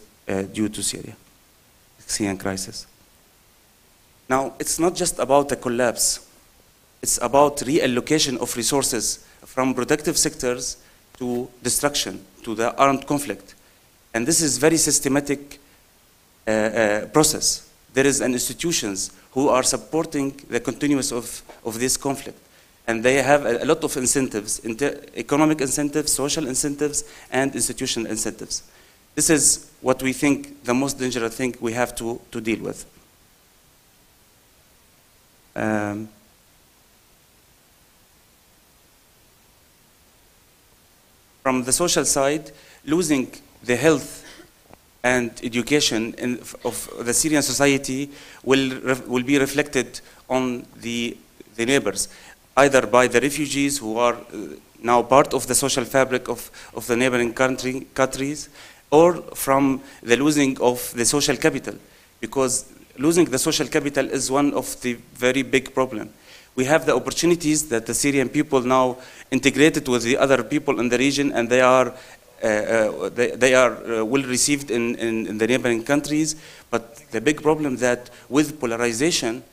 due to Syrian crisis. Now, it's not just about a collapse. It's about reallocation of resources from productive sectors to destruction, to the armed conflict. And this is very systematic process. There is an institutions who are supporting the continuance of this conflict. And they have a lot of incentives, economic incentives, social incentives, and institutional incentives. This is what we think the most dangerous thing we have to deal with. From the social side, losing the health and education of the Syrian society will be reflected on the neighbors, either by the refugees who are now part of the social fabric of the neighboring countries, or from the losing of the social capital, because losing the social capital is one of the very big problems. We have the opportunities that the Syrian people now integrated with the other people in the region, and they are well received in the neighboring countries. But the big problem that with polarization,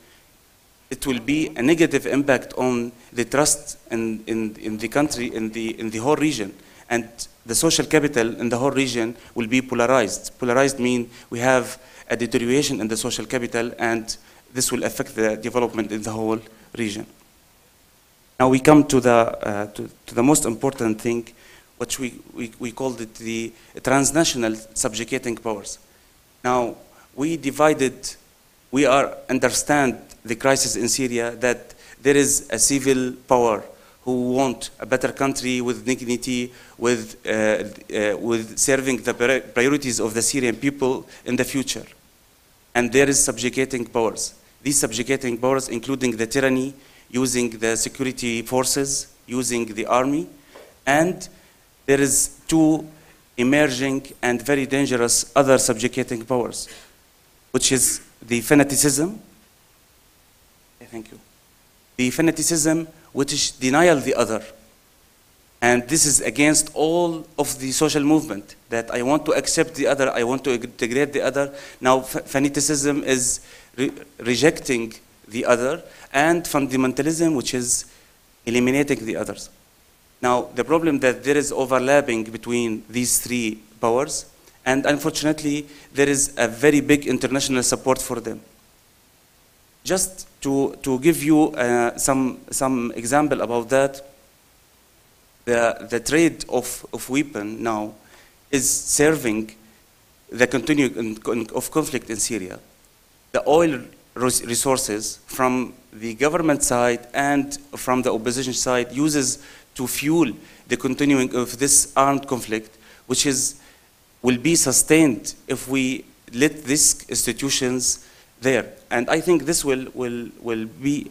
it will be a negative impact on the trust in the country, in the whole region. And the social capital in the whole region will be polarized. Polarized means we have a deterioration in the social capital, and this will affect the development in the whole region. Now we come to the most important thing, which we called it the transnational subjugating powers. Now we understand the crisis in Syria, that there is a civil power who want a better country with dignity, with serving the priorities of the Syrian people in the future. And there is subjugating powers. These subjugating powers, including the tyranny, using the security forces, using the army, and there is two emerging and very dangerous other subjugating powers, which is the fanaticism. Thank you. The fanaticism, which is denial the other. And this is against all of the social movement, that I want to accept the other, I want to integrate the other. Now fanaticism is rejecting the other, and fundamentalism, which is eliminating the others. Now the problem that there is overlapping between these three powers, and unfortunately there is a very big international support for them. Just to give you some example about that, the trade of weapon now is serving the continuing of conflict in Syria. The oil resources from the government side and from the opposition side uses to fuel the continuing of this armed conflict, which will be sustained if we let these institutions there. And I think this will be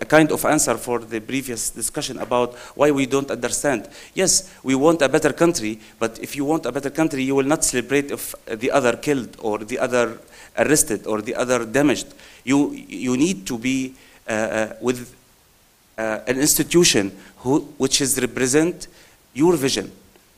a kind of answer for the previous discussion about why we don't understand. Yes, we want a better country, but if you want a better country, you will not celebrate if the other killed or the other arrested or the other damaged. You need to be with an institution which is represent your vision.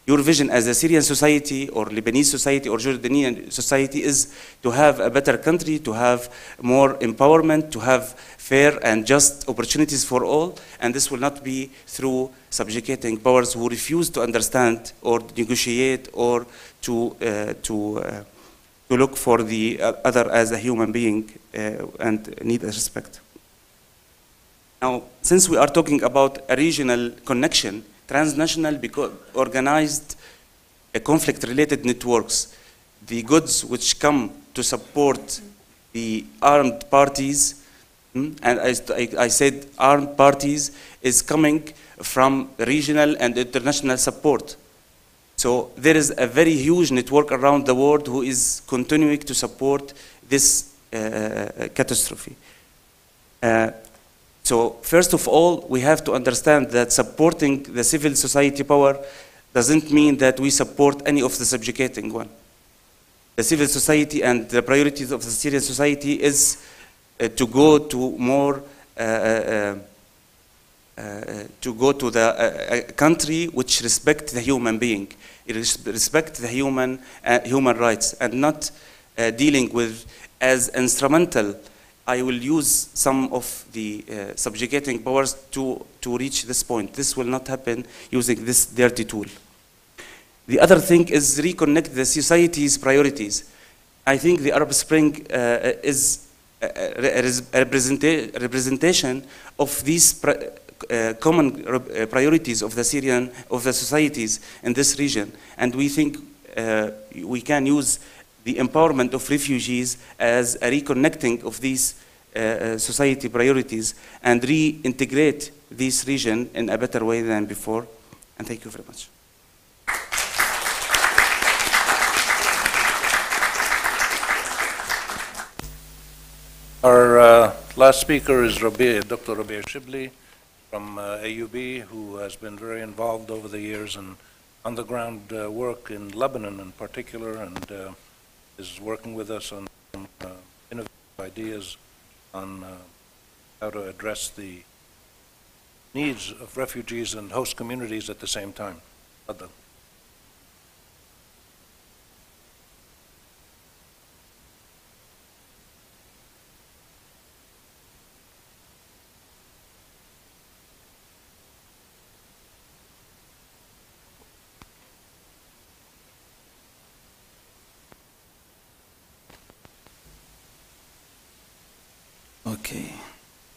Your vision as a Syrian society or Lebanese society or Jordanian society is to have a better country, to have more empowerment, to have fair and just opportunities for all, and this will not be through subjugating powers who refuse to understand or negotiate or to look for the other as a human being and need respect. Now, since we are talking about a regional connection, transnational organized conflict-related networks, the goods which come to support the armed parties, and I said armed parties, is coming from regional and international support. So there is a very huge network around the world who is continuing to support this catastrophe. So first of all, we have to understand that supporting the civil society power doesn't mean that we support any of the subjugating one. The civil society and the priorities of the Syrian society is to go to more, to go to the country which respects the human being, respect the human rights, and not dealing with as instrumental I will use some of the subjugating powers to reach this point. This will not happen using this dirty tool. The other thing is reconnect the society's priorities. I think the Arab Spring is a representation of these common priorities of the societies in this region, and we think we can use the empowerment of refugees as a reconnecting of these society priorities and reintegrate this region in a better way than before. And thank you very much. Our last speaker is Dr. Rabia Shibley from AUB, who has been very involved over the years in on-the-ground work in Lebanon in particular, and is working with us on innovative ideas on how to address the needs of refugees and host communities at the same time. Fadal. Okay.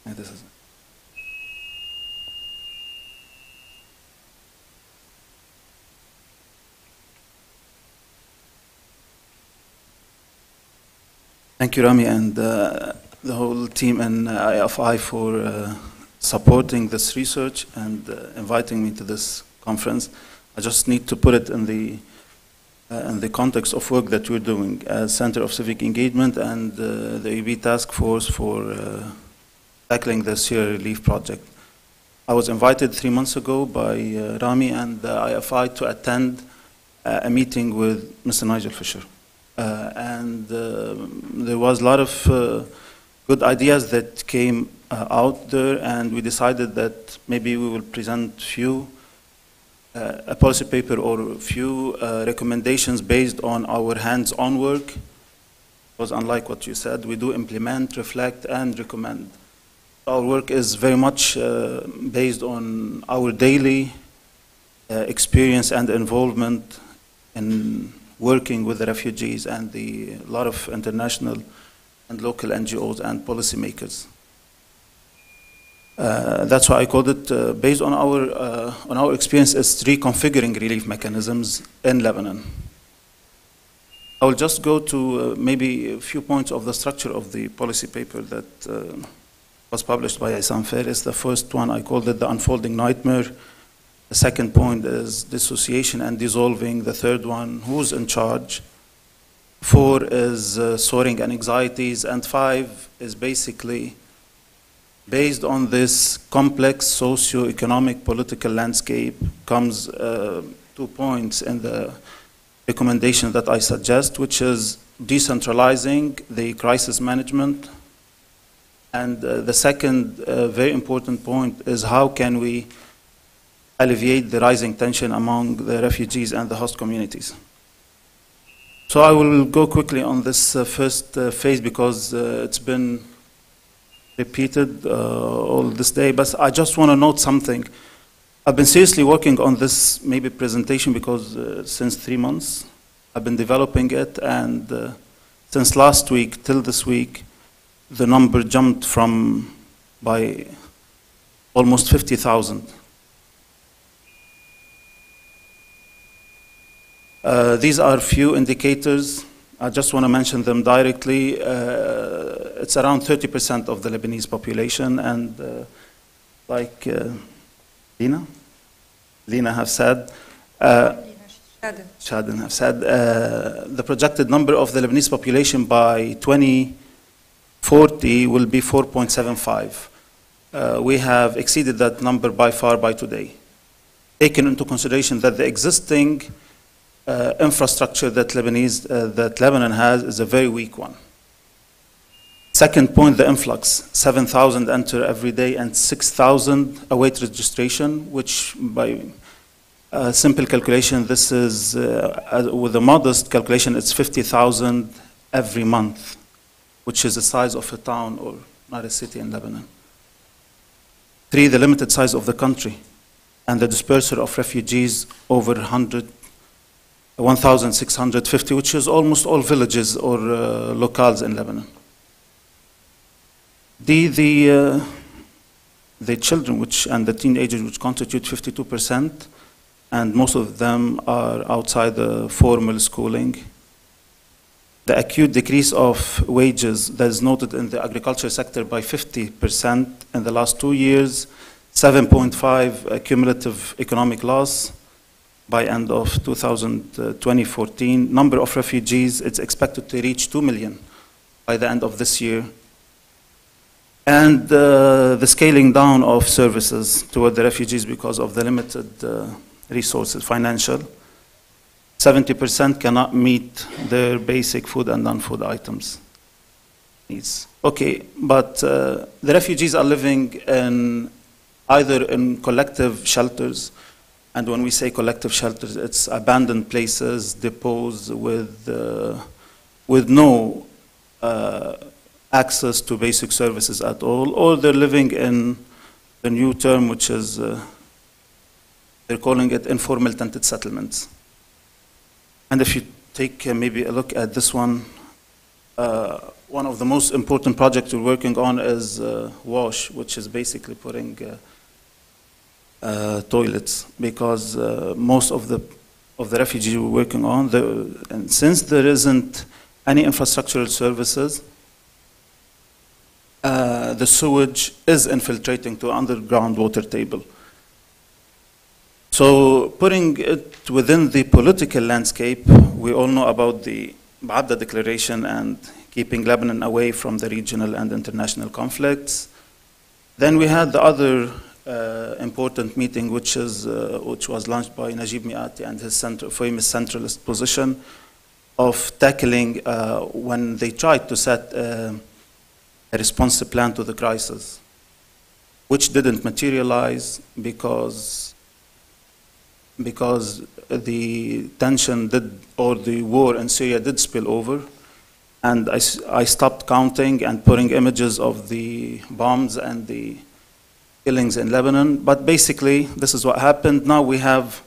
This is Thank you, Rami, and the whole team in IFI for supporting this research and inviting me to this conference. I just need to put it in the context of work that we're doing as Center of Civic Engagement and the AUB Task Force for tackling the Syria Relief Project. I was invited 3 months ago by Rami and the IFI to attend a meeting with Mr. Nigel Fisher. There was a lot of good ideas that came out there, and we decided that maybe we will present a policy paper or a few recommendations based on our hands-on work. Because unlike what you said, we do implement, reflect, and recommend. Our work is very much based on our daily experience and involvement in working with the refugees and a lot of international and local NGOs and policymakers. That's why I called it, based on our experience, as reconfiguring relief mechanisms in Lebanon. I will just go to maybe a few points of the structure of the policy paper that was published by Isam Faris. The first one, I called it the unfolding nightmare. The second point is dissociation and dissolving. The third one, who's in charge? 4 is soaring anxieties. And 5 is basically based on this complex socio-economic political landscape comes 2 points in the recommendation that I suggest, which is decentralizing the crisis management. And the second very important point is how can we alleviate the rising tension among the refugees and the host communities. So I will go quickly on this first phase because it's been repeated all this day, but I just want to note something. I've been seriously working on this maybe presentation because since 3 months I've been developing it, and since last week till this week the number jumped by almost 50,000. These are few indicators. I just want to mention them directly. It's around 30% of the Lebanese population, and like Lena have said, Shaden have said, the projected number of the Lebanese population by 2040 will be 4.75. We have exceeded that number by far by today, taking into consideration that the existing infrastructure that Lebanon has is a very weak one. Second point, the influx. 7,000 enter every day and 6,000 await registration, which by simple calculation, this is, with a modest calculation, it's 50,000 every month, which is the size of a town or not a city in Lebanon. 3, the limited size of the country and the dispersal of refugees over 1,650, which is almost all villages or locales in Lebanon. The children and the teenagers, which constitute 52%, and most of them are outside the formal schooling. The acute decrease of wages that is noted in the agriculture sector by 50% in the last 2 years, 7.5 cumulative economic loss by end of 2014. Number of refugees, it's expected to reach 2 million by the end of this year. And the scaling down of services toward the refugees because of the limited resources, financial. 70% cannot meet their basic food and non-food items needs. Okay, but the refugees are living in either in collective shelters, and when we say collective shelters, it's abandoned places, depots with no access to basic services at all, or they're living in a new term, which is, they're calling it informal tented settlements. And if you take maybe a look at this one of the most important projects we're working on is WASH, which is basically putting toilets, because most of the refugees we're working on, and since there isn't any infrastructural services, the sewage is infiltrating to underground water table. So putting it within the political landscape, we all know about the Ba'abda Declaration and keeping Lebanon away from the regional and international conflicts. Then we had the other important meeting, which was launched by Najib Miati and his famous centralist position of tackling when they tried to set a responsive plan to the crisis, which didn't materialize because the tension or the war in Syria did spill over. And I stopped counting and putting images of the bombs and the killings in Lebanon. But basically, this is what happened. Now we have,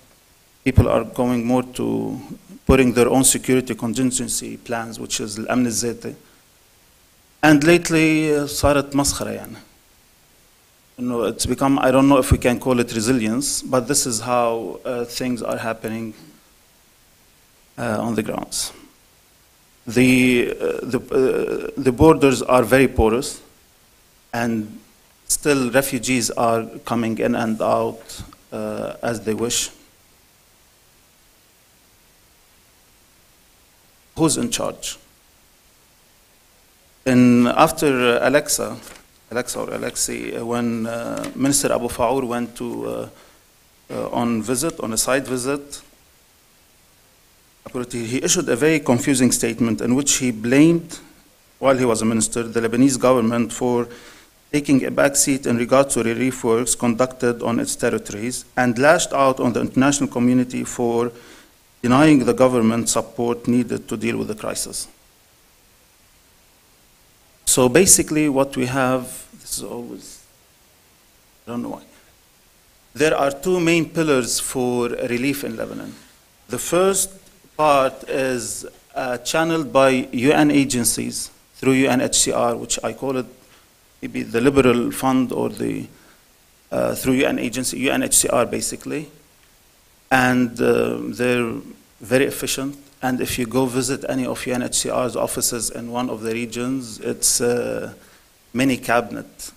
people are going more to putting their own security contingency plans, which is الأمن الذاتي. And lately, صارت مسخرة يعني. It's become, I don't know if we can call it resilience, but this is how things are happening on the grounds. The borders are very porous, and still refugees are coming in and out as they wish. Who's in charge? After Alexa or Alexei, when Minister Abu Faour went to on a side visit, he issued a very confusing statement in which he blamed, while he was a minister, the Lebanese government for taking a back seat in regard to relief works conducted on its territories, and lashed out on the international community for denying the government support needed to deal with the crisis. So basically what we have, this is always, I don't know why. There are two main pillars for relief in Lebanon. The first part is channeled by UN agencies through UNHCR, which I call it maybe the liberal fund, or the through UN agency, UNHCR basically. And they're very efficient. And if you go visit any of UNHCR's offices in one of the regions, it's a mini cabinet,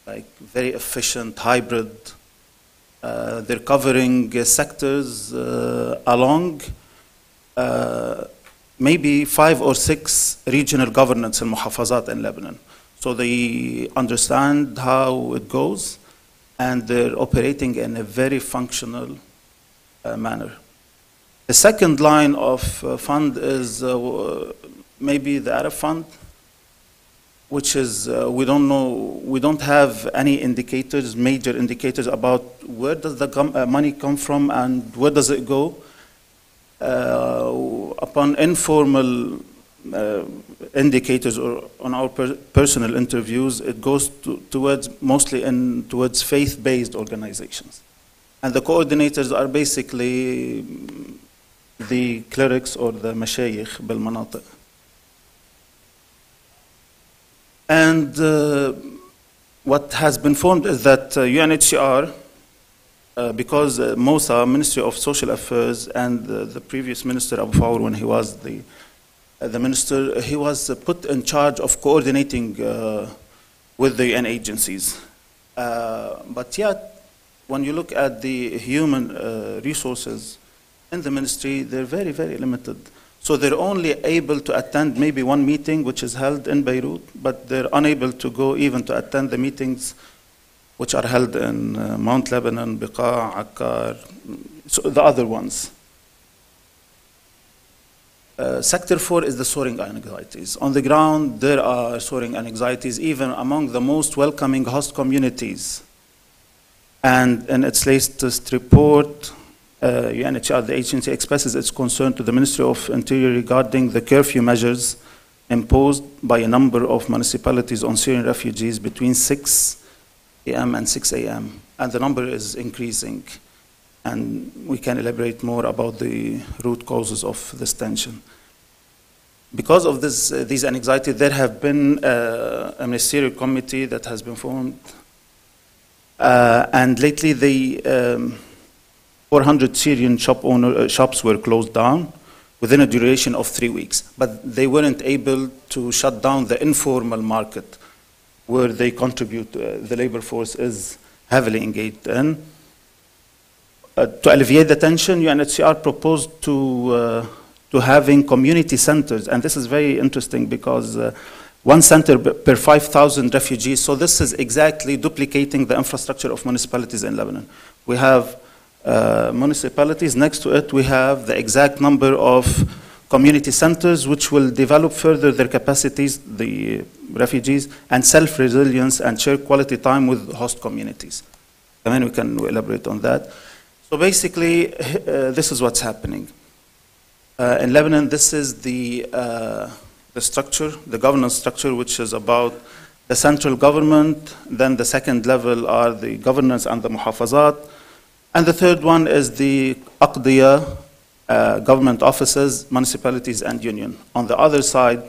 like very efficient, hybrid. They're covering sectors along maybe 5 or 6 regional governments in muhafazat in Lebanon. So they understand how it goes, and they're operating in a very functional manner. The second line of fund is maybe the Arab Fund, which is, we don't know, we don't have any indicators, major indicators about where does the money come from and where does it go. Upon informal indicators or on our personal interviews, it goes towards mostly towards faith-based organizations. And the coordinators are basically the clerics or the mashayikh بالمناطق. And what has been formed is that UNHCR, because MOSA, Ministry of Social Affairs, and the previous minister, Abu Fawr, when he was the minister, he was put in charge of coordinating with the UN agencies. But yet, when you look at the human resources in the ministry, they're very, very limited. So they're only able to attend maybe one meeting which is held in Beirut, but they're unable to go even to attend the meetings which are held in Mount Lebanon, Beqa, Akkar, so the other ones. Sector 4 is the soaring anxieties. On the ground, there are soaring anxieties even among the most welcoming host communities. And in its latest report, UNHCR, the agency, expresses its concern to the Ministry of Interior regarding the curfew measures imposed by a number of municipalities on Syrian refugees between 6 a.m. and 6 a.m. And the number is increasing. And we can elaborate more about the root causes of this tension. Because of these anxieties, there have been a ministerial committee that has been formed. And lately, the 400 Syrian shops were closed down within a duration of 3 weeks. But they weren't able to shut down the informal market where they contribute, the labor force is heavily engaged in. To alleviate the tension, UNHCR proposed to having community centers, and this is very interesting because one center per 5,000 refugees, so this is exactly duplicating the infrastructure of municipalities in Lebanon. We have municipalities, next to it we have the exact number of community centers which will develop further their capacities, the refugees, and self-resilience and share quality time with host communities. And then we can elaborate on that. So basically, this is what's happening. In Lebanon, this is the structure, the governance structure, which is about the central government. Then the second level are the governance and the muhafazat. And the third one is the aqdiya, government offices, municipalities, and union. On the other side,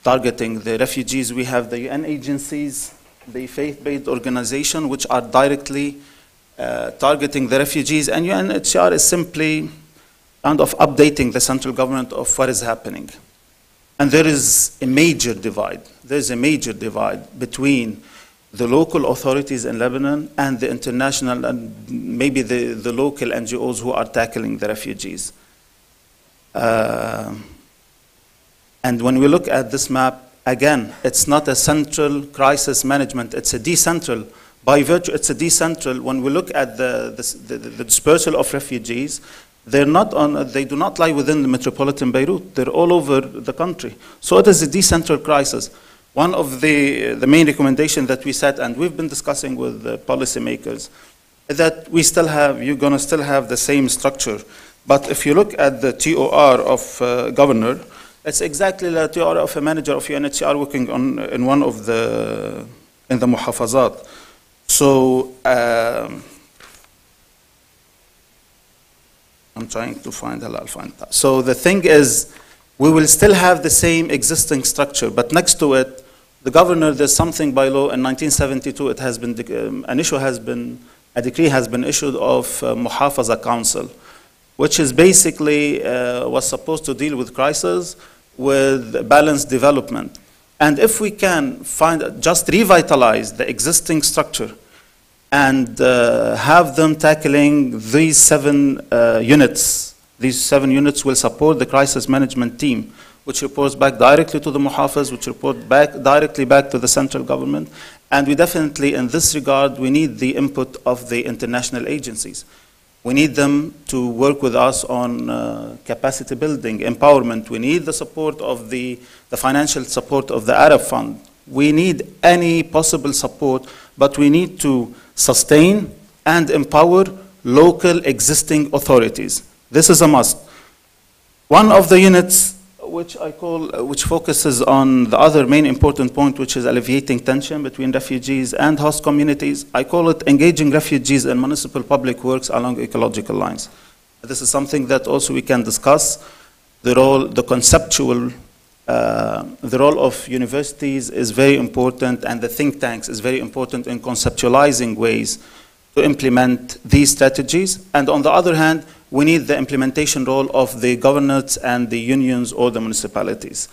targeting the refugees, we have the UN agencies, the faith-based organization, which are directly targeting the refugees, and UNHCR is simply kind of updating the central government of what is happening. And there is a major divide. There's a major divide between the local authorities in Lebanon and the international and maybe the local NGOs who are tackling the refugees. And when we look at this map, again, it's not a central crisis management, it's a decentral. By virtue, it's a decentral. When we look at the dispersal of refugees, they do not lie within the metropolitan Beirut. They're all over the country. So it is a decentral crisis. One of the main recommendations that we set, and we've been discussing with the policymakers, is that you're going to still have the same structure. But if you look at the TOR of governor, it's exactly the TOR of a manager of UNHCR working in one of the muhafazat. So I'm trying to find that. So the thing is, we will still have the same existing structure, but next to it, the governor, there's something by law in 1972, it has been, a decree has been issued of Muhafaza Council, which is basically was supposed to deal with crisis with balanced development. And if we can just revitalize the existing structure and have them tackling these 7 units, these 7 units will support the crisis management team, which reports back directly to the muhafaz, which report directly back to the central government. And we definitely, in this regard, we need the input of the international agencies. We need them to work with us on capacity building, empowerment. We need the support of the financial support of the Arab Fund. We need any possible support, but we need to sustain and empower local existing authorities. This is a must. One of the units which I call, which focuses on the other main important point, which is alleviating tension between refugees and host communities. I call it engaging refugees in municipal public works along ecological lines. This is something that also we can discuss. The role, the conceptual, the role of universities is very important, and the think tanks is very important in conceptualizing ways to implement these strategies. And on the other hand, we need the implementation role of the governments and the unions or the municipalities.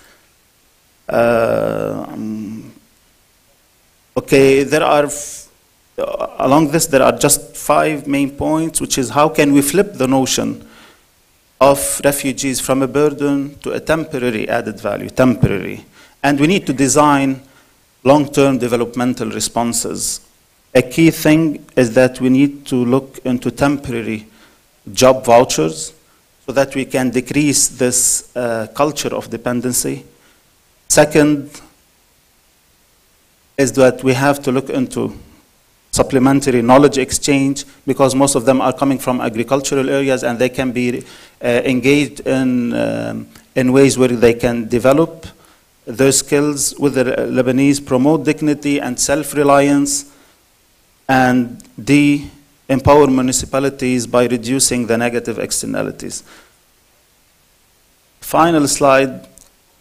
Okay, there are, along this, there are just 5 main points, which is how can we flip the notion of refugees from a burden to a temporary added value, temporary. And we need to design long-term developmental responses. A key thing is that we need to look into temporary job vouchers so that we can decrease this culture of dependency. Second is that we have to look into supplementary knowledge exchange, because most of them are coming from agricultural areas and they can be engaged in ways where they can develop their skills with the Lebanese, promote dignity and self-reliance, and empower municipalities by reducing the negative externalities. Final slide,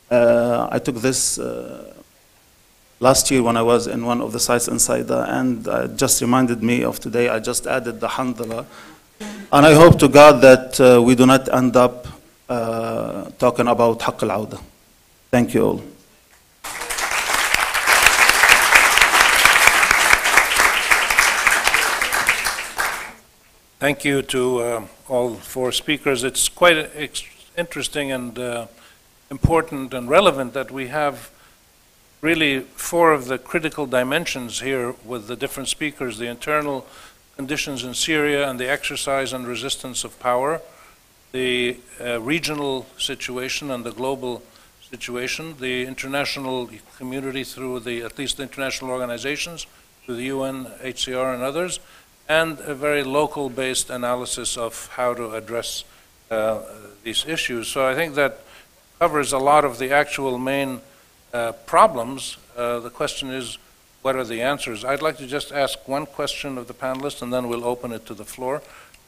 I took this last year when I was in one of the sites in Saida, and it just reminded me of today. I just added the handala. And I hope to God that we do not end up talking about haqq al-awda. Thank you all. Thank you to all 4 speakers. It's quite interesting and important and relevant that we have really 4 of the critical dimensions here with the different speakers: the internal conditions in Syria and the exercise and resistance of power, the regional situation and the global situation, the international community through at least the international organizations, through the UN, HCR and others, and a very local-based analysis of how to address these issues. So I think that covers a lot of the actual main problems. The question is, what are the answers? I'd like to just ask one question of the panelists, and then we'll open it to the floor.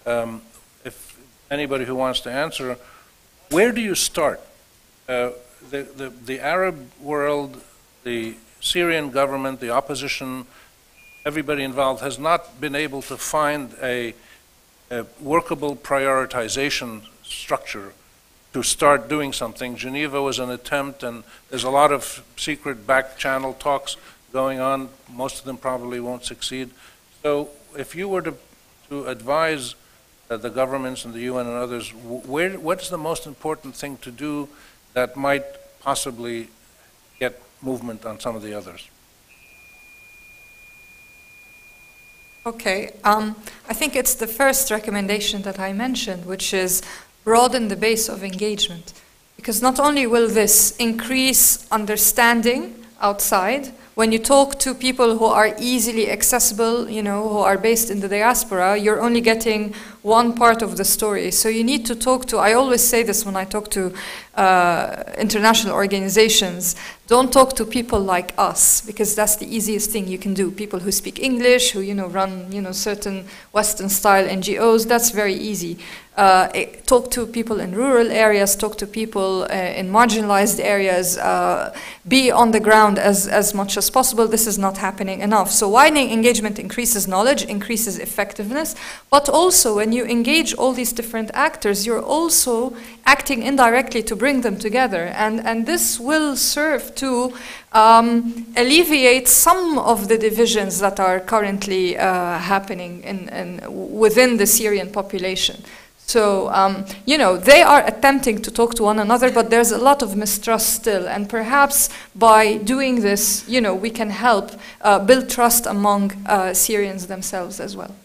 If anybody who wants to answer, where do you start? The Arab world, the Syrian government, the opposition, everybody involved has not been able to find a workable prioritization structure to start doing something. Geneva was an attempt, and there's a lot of secret back channel talks going on. Most of them probably won't succeed. So if you were to advise the governments and the UN and others, what's the most important thing to do that might possibly get movement on some of the others? Okay, I think it's the first recommendation that I mentioned, which is broaden the base of engagement. Because not only will this increase understanding outside, when you talk to people who are easily accessible, you know, who are based in the diaspora, you're only getting one part of the story. So you need to talk to, I always say this when I talk to international organizations, don't talk to people like us, because that's the easiest thing you can do. People who speak English, who, you know, run, you know, certain Western style NGOs, that's very easy. Talk to people in rural areas, talk to people in marginalized areas, be on the ground as much as possible. This is not happening enough. So widening engagement increases knowledge, increases effectiveness, but also when you engage all these different actors, you're also acting indirectly to bring them together. And this will serve to alleviate some of the divisions that are currently happening within the Syrian population. So, you know, they are attempting to talk to one another, but there's a lot of mistrust still. And perhaps by doing this, you know, we can help build trust among Syrians themselves as well.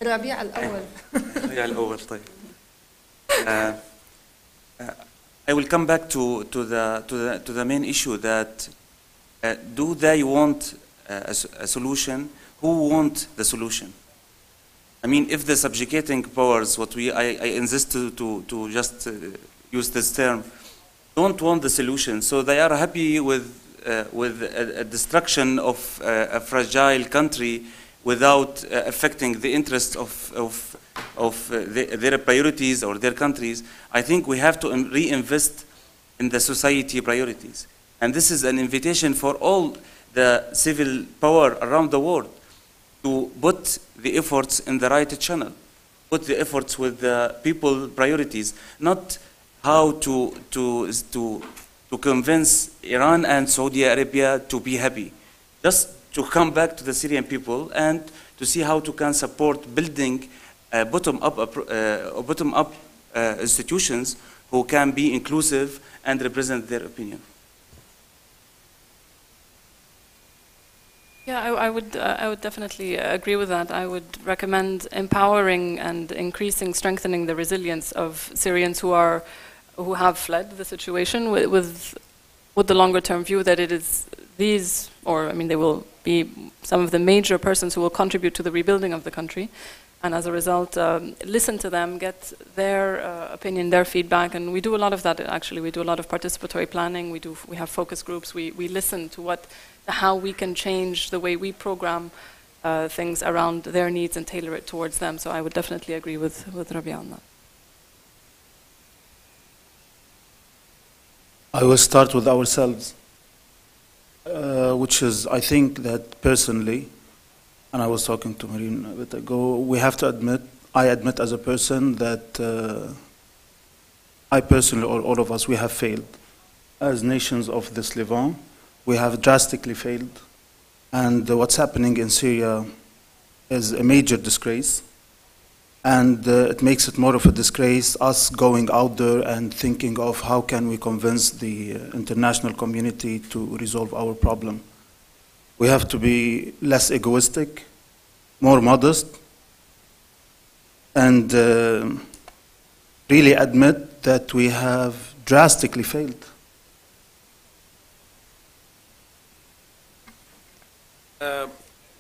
الربيع الأول. الربيع الأول طيب. I will come back to the main issue that do they want a solution who want the solution? I mean, if the subjugating powers, I insist to just use this term, don't want the solution, so they are happy with a destruction of a fragile country without affecting the interests of their priorities or their countries. I think we have to reinvest in the society priorities. And this is an invitation for all the civil power around the world to put the efforts in the right channel, put the efforts with the people priorities, not how to convince Iran and Saudi Arabia to be happy, just to come back to the Syrian people and to see how to can support building bottom-up institutions who can be inclusive and represent their opinion. Yeah, I would definitely agree with that. I would recommend empowering and increasing, strengthening the resilience of Syrians who have fled the situation with the longer term view that it is these, or I mean, they will be some of the major persons who will contribute to the rebuilding of the country. And as a result, listen to them, get their opinion, their feedback, and we do a lot of that actually. We do a lot of participatory planning. We have focus groups. We listen to how we can change the way we program things around their needs and tailor it towards them. So I would definitely agree with Rabia on that. I will start with ourselves, which is, I think that personally, and I was talking to Marine a bit ago, we have to admit, I admit as a person that I personally, or all of us, we have failed. As nations of this Levant, we have drastically failed. And what's happening in Syria is a major disgrace. And it makes it more of a disgrace, us going out there and thinking of how can we convince the international community to resolve our problem. We have to be less egoistic, more modest, and really admit that we have drastically failed.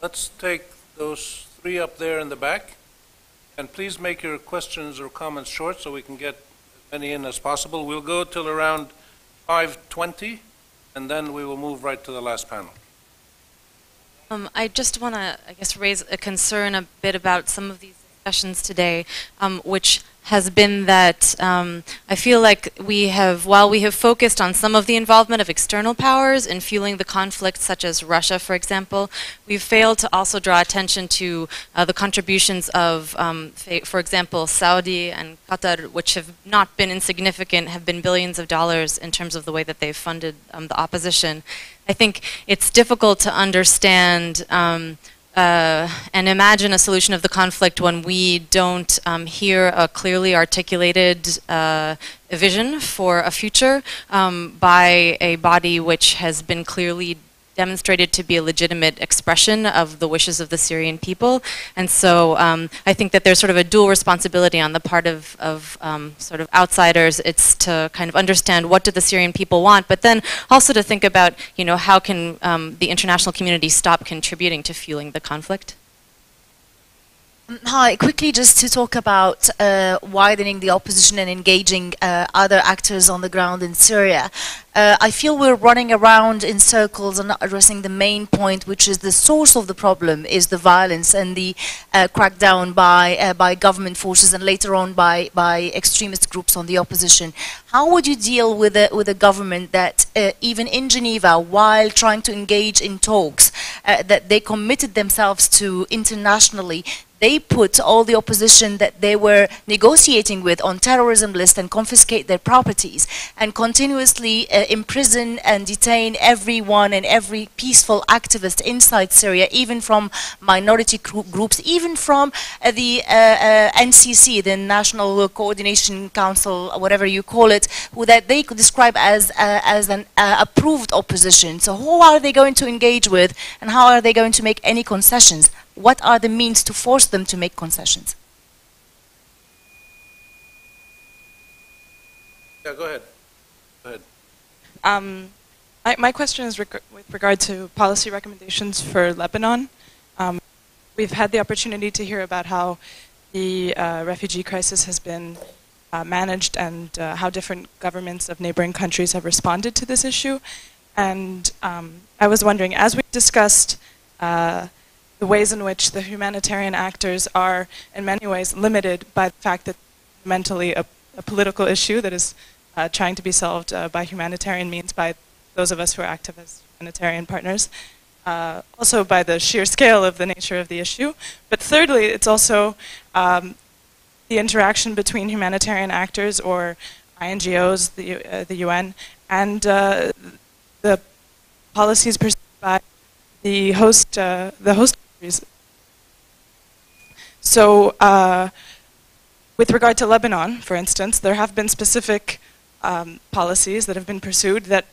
Let's take those three up there in the back. And please make your questions or comments short so we can get as many in as possible. We'll go till around 5:20, and then we will move right to the last panel. I just want to, I guess, raise a concern a bit about some of these discussions today, which has been that I feel like while we have focused on some of the involvement of external powers in fueling the conflict, such as Russia, for example, we've failed to also draw attention to the contributions of, for example, Saudi and Qatar, which have not been insignificant, have been billions of dollars in terms of the way that they've funded the opposition. I think it's difficult to understand and imagine a solution of the conflict when we don't hear a clearly articulated vision for a future by a body which has been clearly demonstrated to be a legitimate expression of the wishes of the Syrian people. And so I think that there's sort of a dual responsibility on the part of sort of outsiders. It's to kind of understand what do the Syrian people want, but then also to think about, you know, how can the international community stop contributing to fueling the conflict? Hi, quickly just to talk about widening the opposition and engaging other actors on the ground in Syria. I feel we're running around in circles and not addressing the main point, which is the source of the problem is the violence and the crackdown by government forces and later on by extremist groups on the opposition. How would you deal with a government that even in Geneva, while trying to engage in talks that they committed themselves to internationally, they put all the opposition that they were negotiating with on terrorism list and confiscate their properties and continuously imprison and detain everyone and every peaceful activist inside Syria, even from minority groups, even from the NCC, the National Coordination Council, whatever you call it, who that they could describe as an approved opposition. So who are they going to engage with and how are they going to make any concessions? What are the means to force them to make concessions? Yeah, go ahead. Go ahead. My question is with regard to policy recommendations for Lebanon. we've had the opportunity to hear about how the refugee crisis has been managed and how different governments of neighboring countries have responded to this issue. And I was wondering, as we discussed the ways in which the humanitarian actors are in many ways limited by the fact that fundamentally a political issue that is trying to be solved by humanitarian means by those of us who are active as humanitarian partners, also by the sheer scale of the nature of the issue. But thirdly, it's also the interaction between humanitarian actors or NGOs, the UN, and the policies pursued by the host countries. So, with regard to Lebanon, for instance, there have been specific policies that have been pursued that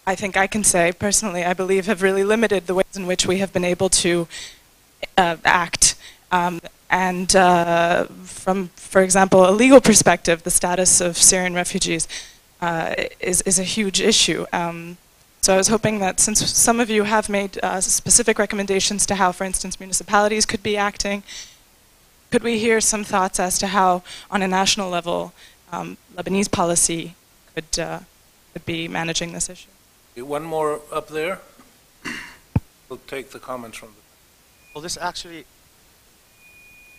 I think I can say personally, I believe, have really limited the ways in which we have been able to act. And from, for example, a legal perspective, the status of Syrian refugees is a huge issue. So I was hoping that since some of you have made specific recommendations to how, for instance, municipalities could be acting, could we hear some thoughts as to how, on a national level, Lebanese policy could be managing this issue? One more up there. We'll take the comments from the... Well, this actually...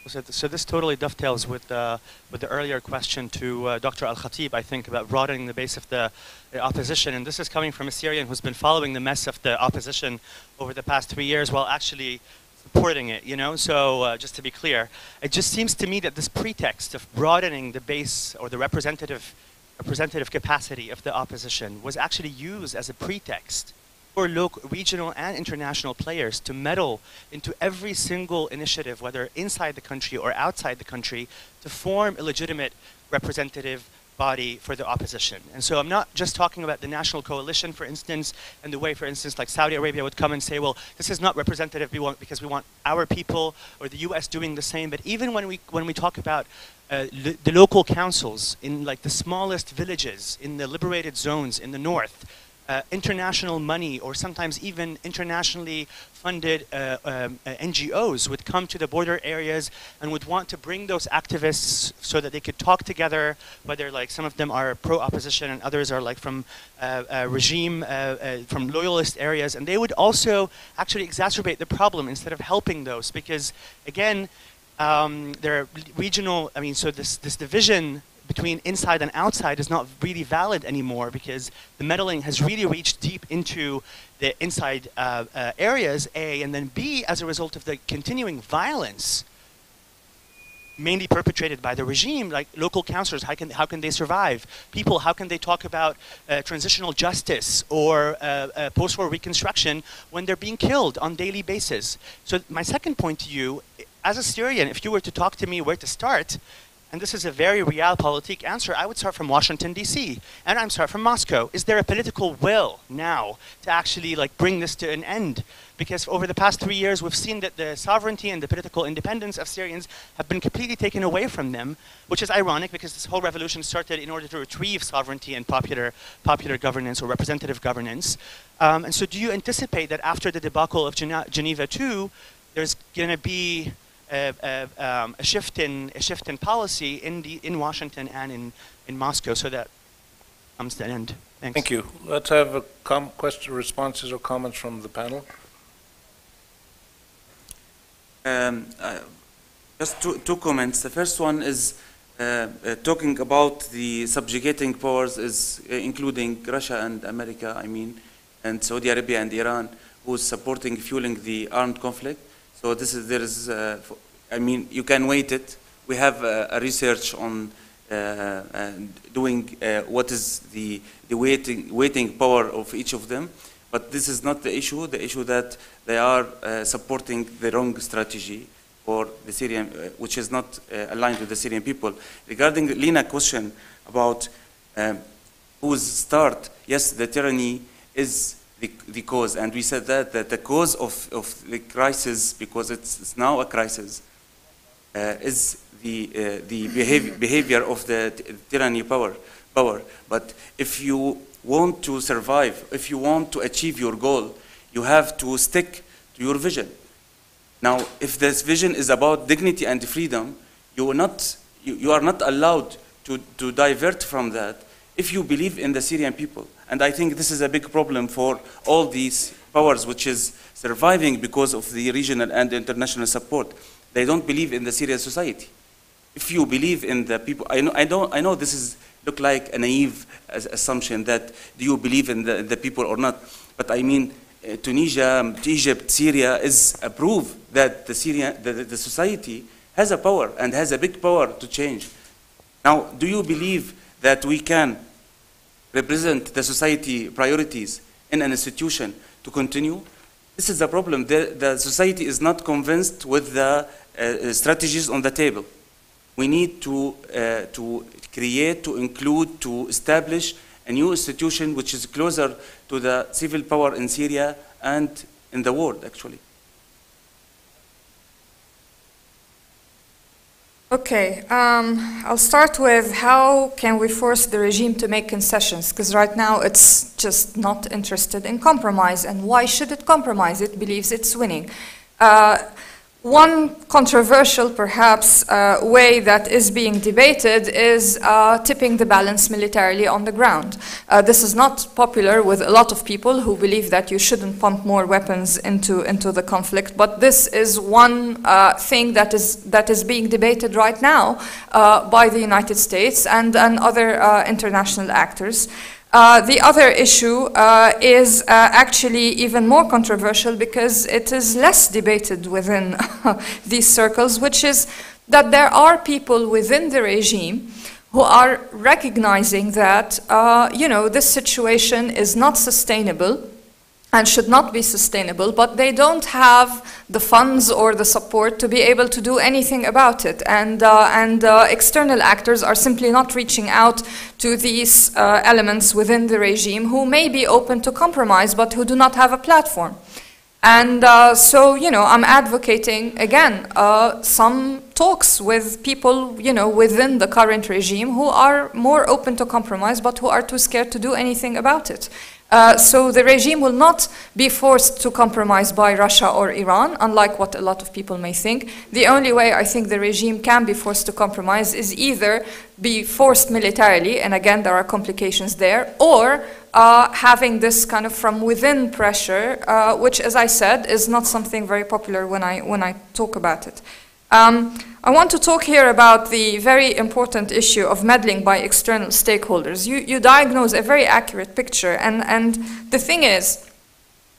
So this totally dovetails with the earlier question to Dr. Al-Khatib, I think, about broadening the base of the opposition. And this is coming from a Syrian who's been following the mess of the opposition over the past 3 years while actually supporting it, you know? So just to be clear, it just seems to me that this pretext of broadening the base or the representative capacity of the opposition was actually used as a pretext for local, regional and international players to meddle into every single initiative, whether inside the country or outside the country, to form a legitimate representative body for the opposition. And so I'm not just talking about the national coalition, for instance, and the way, for instance, like Saudi Arabia would come and say, well, this is not representative because we want our people, or the US doing the same. But even when we talk about the local councils in like the smallest villages, in the liberated zones in the north, international money or sometimes even internationally funded NGOs would come to the border areas and would want to bring those activists so that they could talk together, whether like some of them are pro-opposition and others are like from regime, from loyalist areas, and they would also actually exacerbate the problem instead of helping those, because again, there are regional, I mean, so this division between inside and outside is not really valid anymore, because the meddling has really reached deep into the inside areas, A, and then B, as a result of the continuing violence mainly perpetrated by the regime, like local councillors, how can they survive? People, how can they talk about transitional justice or post-war reconstruction when they're being killed on a daily basis? So my second point to you, as a Syrian, if you were to talk to me where to start, and this is a very realpolitik answer, I would start from Washington, D.C., and I'm start from Moscow. Is there a political will now to actually like bring this to an end? Because over the past 3 years, we've seen that the sovereignty and the political independence of Syrians have been completely taken away from them, which is ironic because this whole revolution started in order to retrieve sovereignty and popular governance or representative governance. And so do you anticipate that after the debacle of Geneva II, there's going to be a shift in policy in Washington and in Moscow, so that comes to an end? Thanks. Thank you. Let's have a question, responses, or comments from the panel. Just two comments. The first one is talking about the subjugating powers, is including Russia and America, I mean, and Saudi Arabia and Iran, who's supporting, fueling the armed conflict. So I mean, you can weight it. We have a research on doing what is the weighting power of each of them. But this is not the issue. The issue that they are supporting the wrong strategy for the Syrian, which is not aligned with the Syrian people. Regarding Lena's question about whose start, yes, the tyranny is the cause, and we said that the cause of the crisis, because it's now a crisis, is the behavior of the tyranny power. But if you want to survive, if you want to achieve your goal, you have to stick to your vision. Now, if this vision is about dignity and freedom, you are not allowed to divert from that if you believe in the Syrian people. And I think this is a big problem for all these powers, which is surviving because of the regional and international support. They don't believe in the Syrian society. If you believe in the people, I know this look like a naive assumption that do you believe in the people or not, but I mean, Tunisia, Egypt, Syria is a proof that the society has a power and has a big power to change. Now, do you believe that we can represent the society priorities in an institution to continue? This is the problem. The society is not convinced with the strategies on the table. We need to create, to include, to establish a new institution which is closer to the civil power in Syria and in the world, actually. Okay, I'll start with how can we force the regime to make concessions, because right now it's just not interested in compromise, and why should it compromise? It believes it's winning. One controversial, perhaps, way that is being debated is tipping the balance militarily on the ground. This is not popular with a lot of people who believe that you shouldn't pump more weapons into the conflict, but this is one thing that is being debated right now by the United States and other international actors. The other issue is actually even more controversial because it is less debated within these circles, which is that there are people within the regime who are recognizing that, this situation is not sustainable and should not be sustainable, but they don't have the funds or the support to be able to do anything about it. And external actors are simply not reaching out to these elements within the regime who may be open to compromise, but who do not have a platform. And so, I'm advocating, again, some talks with people, within the current regime who are more open to compromise, but who are too scared to do anything about it. So the regime will not be forced to compromise by Russia or Iran, unlike what a lot of people may think. The only way I think the regime can be forced to compromise is either be forced militarily, and again there are complications there, or having this kind of from within pressure, which, as I said, is not something very popular when I talk about it. I want to talk here about the very important issue of meddling by external stakeholders. You diagnose a very accurate picture, and the thing is,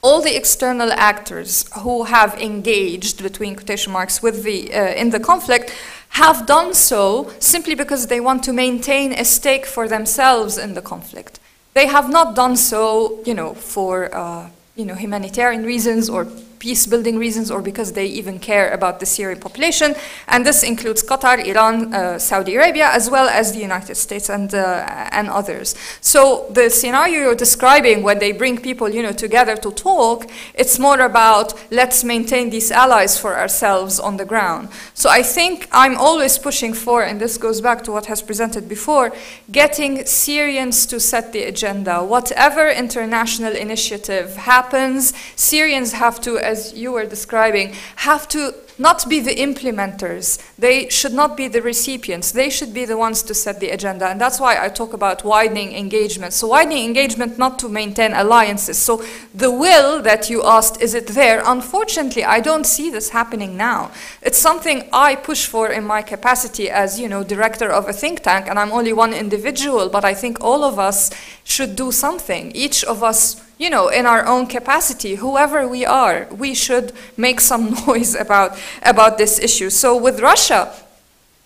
all the external actors who have engaged, between quotation marks, with in the conflict have done so simply because they want to maintain a stake for themselves in the conflict. They have not done so, for humanitarian reasons or peace-building reasons, or because they even care about the Syrian population, and this includes Qatar, Iran, Saudi Arabia, as well as the United States and others. So the scenario you're describing, when they bring people, together to talk, it's more about let's maintain these allies for ourselves on the ground. So I think I'm always pushing for, and this goes back to what has presented before, getting Syrians to set the agenda. Whatever international initiative happens, Syrians have to, as you were describing, have to not be the implementers. They should not be the recipients. They should be the ones to set the agenda. And that's why I talk about widening engagement. So widening engagement not to maintain alliances. So the will that you asked, is it there? Unfortunately, I don't see this happening now. It's something I push for in my capacity as, director of a think tank, and I'm only one individual, but I think all of us should do something. Each of us, in our own capacity, whoever we are, we should make some noise about this issue. So with Russia,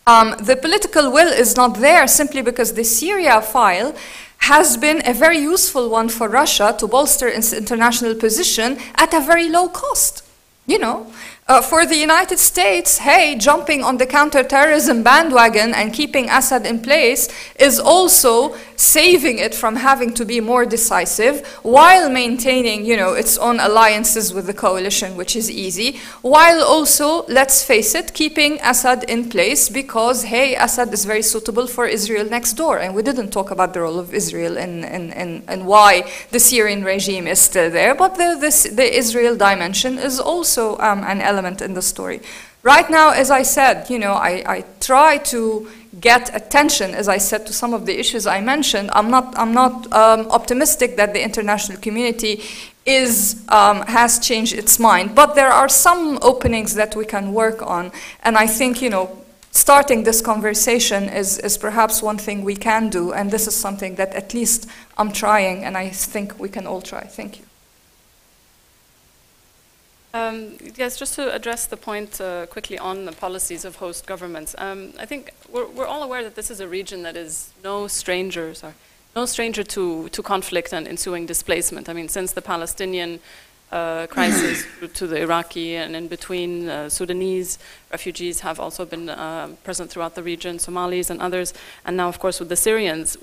the political will is not there simply because the Syria file has been a very useful one for Russia to bolster its international position at a very low cost. For the United States, hey, jumping on the counterterrorism bandwagon and keeping Assad in place is also saving it from having to be more decisive while maintaining, its own alliances with the coalition, which is easy, while also, let's face it, keeping Assad in place because, hey, Assad is very suitable for Israel next door. And we didn't talk about the role of Israel and why the Syrian regime is still there, but the Israel dimension is also an element element in the story. Right now, as I said, you know, I try to get attention, as I said, to some of the issues I mentioned. I'm not optimistic that the international community has changed its mind, but there are some openings that we can work on, and I think, you know, starting this conversation is perhaps one thing we can do, and this is something that at least I'm trying, and I think we can all try. Thank you. Yes, just to address the point quickly on the policies of host governments. I think we're all aware that this is a region that is no stranger to conflict and ensuing displacement. I mean, since the Palestinian crisis to the Iraqi and in between, Sudanese refugees have also been present throughout the region, Somalis and others, and now of course with the Syrians.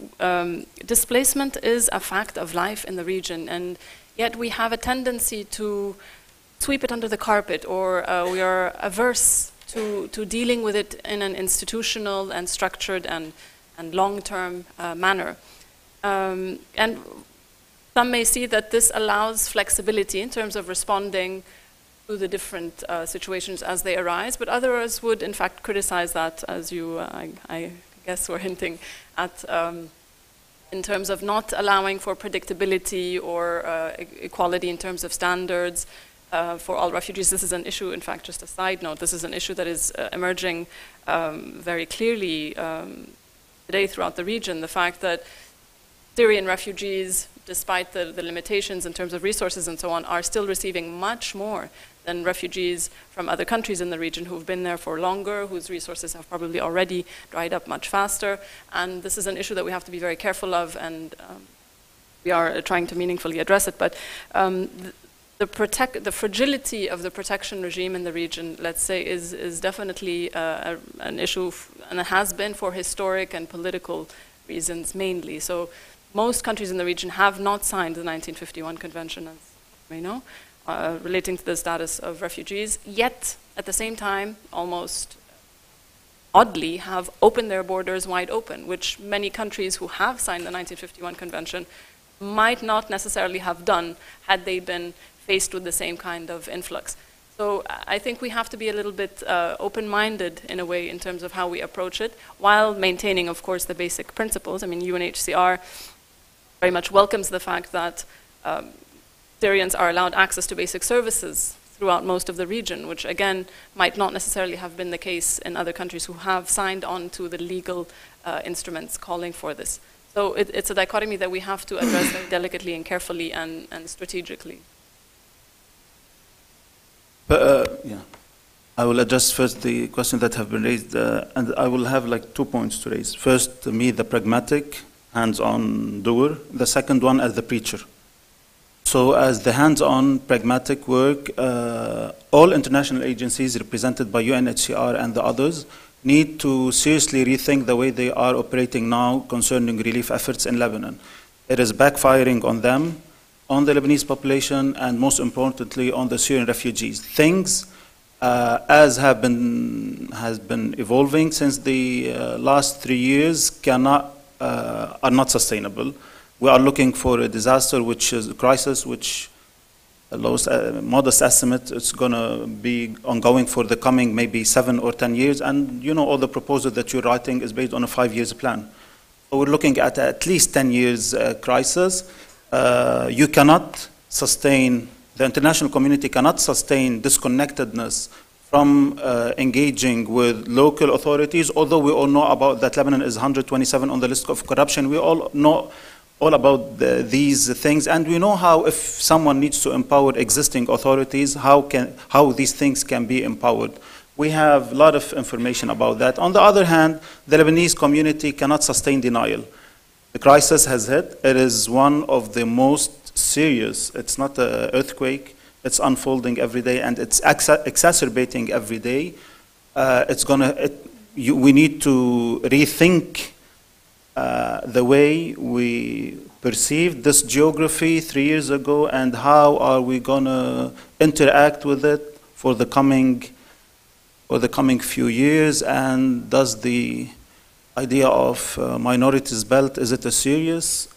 Displacement is a fact of life in the region, and yet we have a tendency to sweep it under the carpet, or we are averse to dealing with it in an institutional and structured and long-term manner. And some may see that this allows flexibility in terms of responding to the different situations as they arise, but others would in fact criticize that, as you, I guess, were hinting at, in terms of not allowing for predictability or equality in terms of standards for all refugees. This is an issue, in fact, just a side note, this is an issue that is emerging very clearly today throughout the region. The fact that Syrian refugees, despite the limitations in terms of resources and so on, are still receiving much more than refugees from other countries in the region who've been there for longer, whose resources have probably already dried up much faster. And this is an issue that we have to be very careful of, and we are trying to meaningfully address it. But the fragility of the protection regime in the region, let's say, is definitely an issue, and it has been for historic and political reasons mainly. So most countries in the region have not signed the 1951 Convention, as you may know, relating to the status of refugees, yet at the same time, almost oddly, have opened their borders wide open, which many countries who have signed the 1951 Convention might not necessarily have done had they been faced with the same kind of influx. So I think we have to be a little bit open-minded in a way in terms of how we approach it, while maintaining, of course, the basic principles. I mean, UNHCR very much welcomes the fact that Syrians are allowed access to basic services throughout most of the region, which again might not necessarily have been the case in other countries who have signed on to the legal instruments calling for this. So it's a dichotomy that we have to address very delicately and carefully and strategically. Yeah, I will address first the questions that have been raised, and I will have like 2 points to raise. First, me, the pragmatic, hands-on doer. The second one as the preacher. So as the hands-on pragmatic work, all international agencies represented by UNHCR and the others need to seriously rethink the way they are operating now concerning relief efforts in Lebanon. It is backfiring on them, on the Lebanese population, and most importantly on the Syrian refugees. Things as has been evolving since the last 3 years are not sustainable. We are looking for a disaster, which is a crisis, which the lowest modest estimate it's going to be ongoing for the coming maybe 7 or 10 years. And you know, all the proposal that you're writing is based on a 5-year plan. So we're looking at least 10 years crisis. You cannot sustain, the international community cannot sustain disconnectedness from engaging with local authorities, although we all know about that Lebanon is 127 on the list of corruption. We all know all about these things, and we know how, if someone needs to empower existing authorities, how these things can be empowered. We have a lot of information about that. On the other hand, the Lebanese community cannot sustain denial. The crisis has hit. It is one of the most serious. It's not an earthquake. It's unfolding every day, and it's exacerbating every day. We need to rethink the way we perceived this geography 3 years ago, and how are we going to interact with it for the coming few years. And does the idea of minorities belt, is it a serious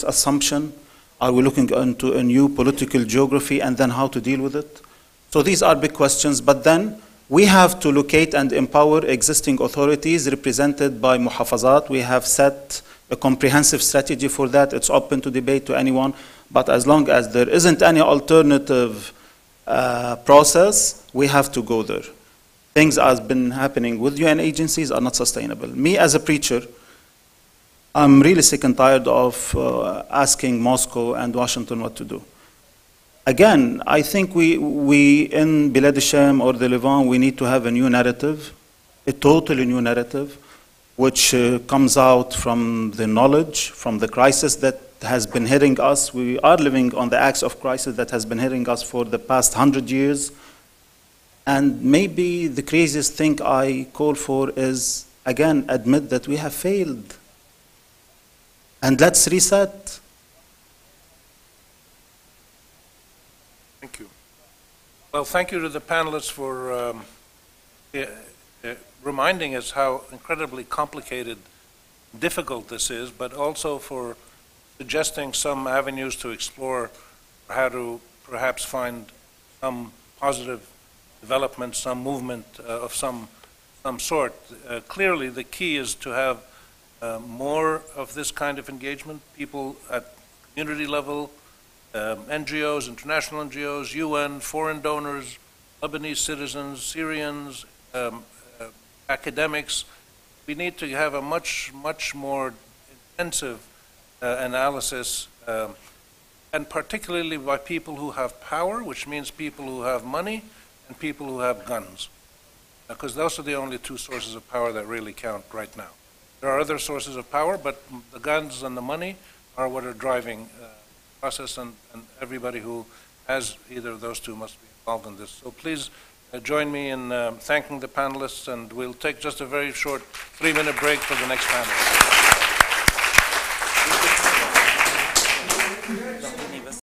assumption? Are we looking into a new political geography, and then how to deal with it? So these are big questions, but then we have to locate and empower existing authorities represented by muhafazat. We have set a comprehensive strategy for that. It's open to debate to anyone, but as long as there isn't any alternative process, we have to go there. Things as been happening with UN agencies are not sustainable. Me as a preacher, I'm really sick and tired of asking Moscow and Washington what to do. Again, I think we in Bilad al-Sham or the Levant, we need to have a new narrative, a totally new narrative, which comes out from the knowledge, from the crisis that has been hitting us. We are living on the axe of crisis that has been hitting us for the past 100 years. And maybe the craziest thing I call for is, again, admit that we have failed. And let's reset. Thank you. Well, thank you to the panelists for reminding us how incredibly complicated, difficult this is, but also for suggesting some avenues to explore how to perhaps find some positive development, some movement of some sort. Clearly, the key is to have more of this kind of engagement, people at community level, NGOs, international NGOs, UN, foreign donors, Lebanese citizens, Syrians, academics. We need to have a much more intensive analysis, and particularly by people who have power, which means people who have money and people who have guns, because those are the only two sources of power that really count right now. There are other sources of power, but the guns and the money are what are driving the process, and everybody who has either of those two must be involved in this. So please join me in thanking the panelists, and we'll take just a very short 3-minute break for the next panel.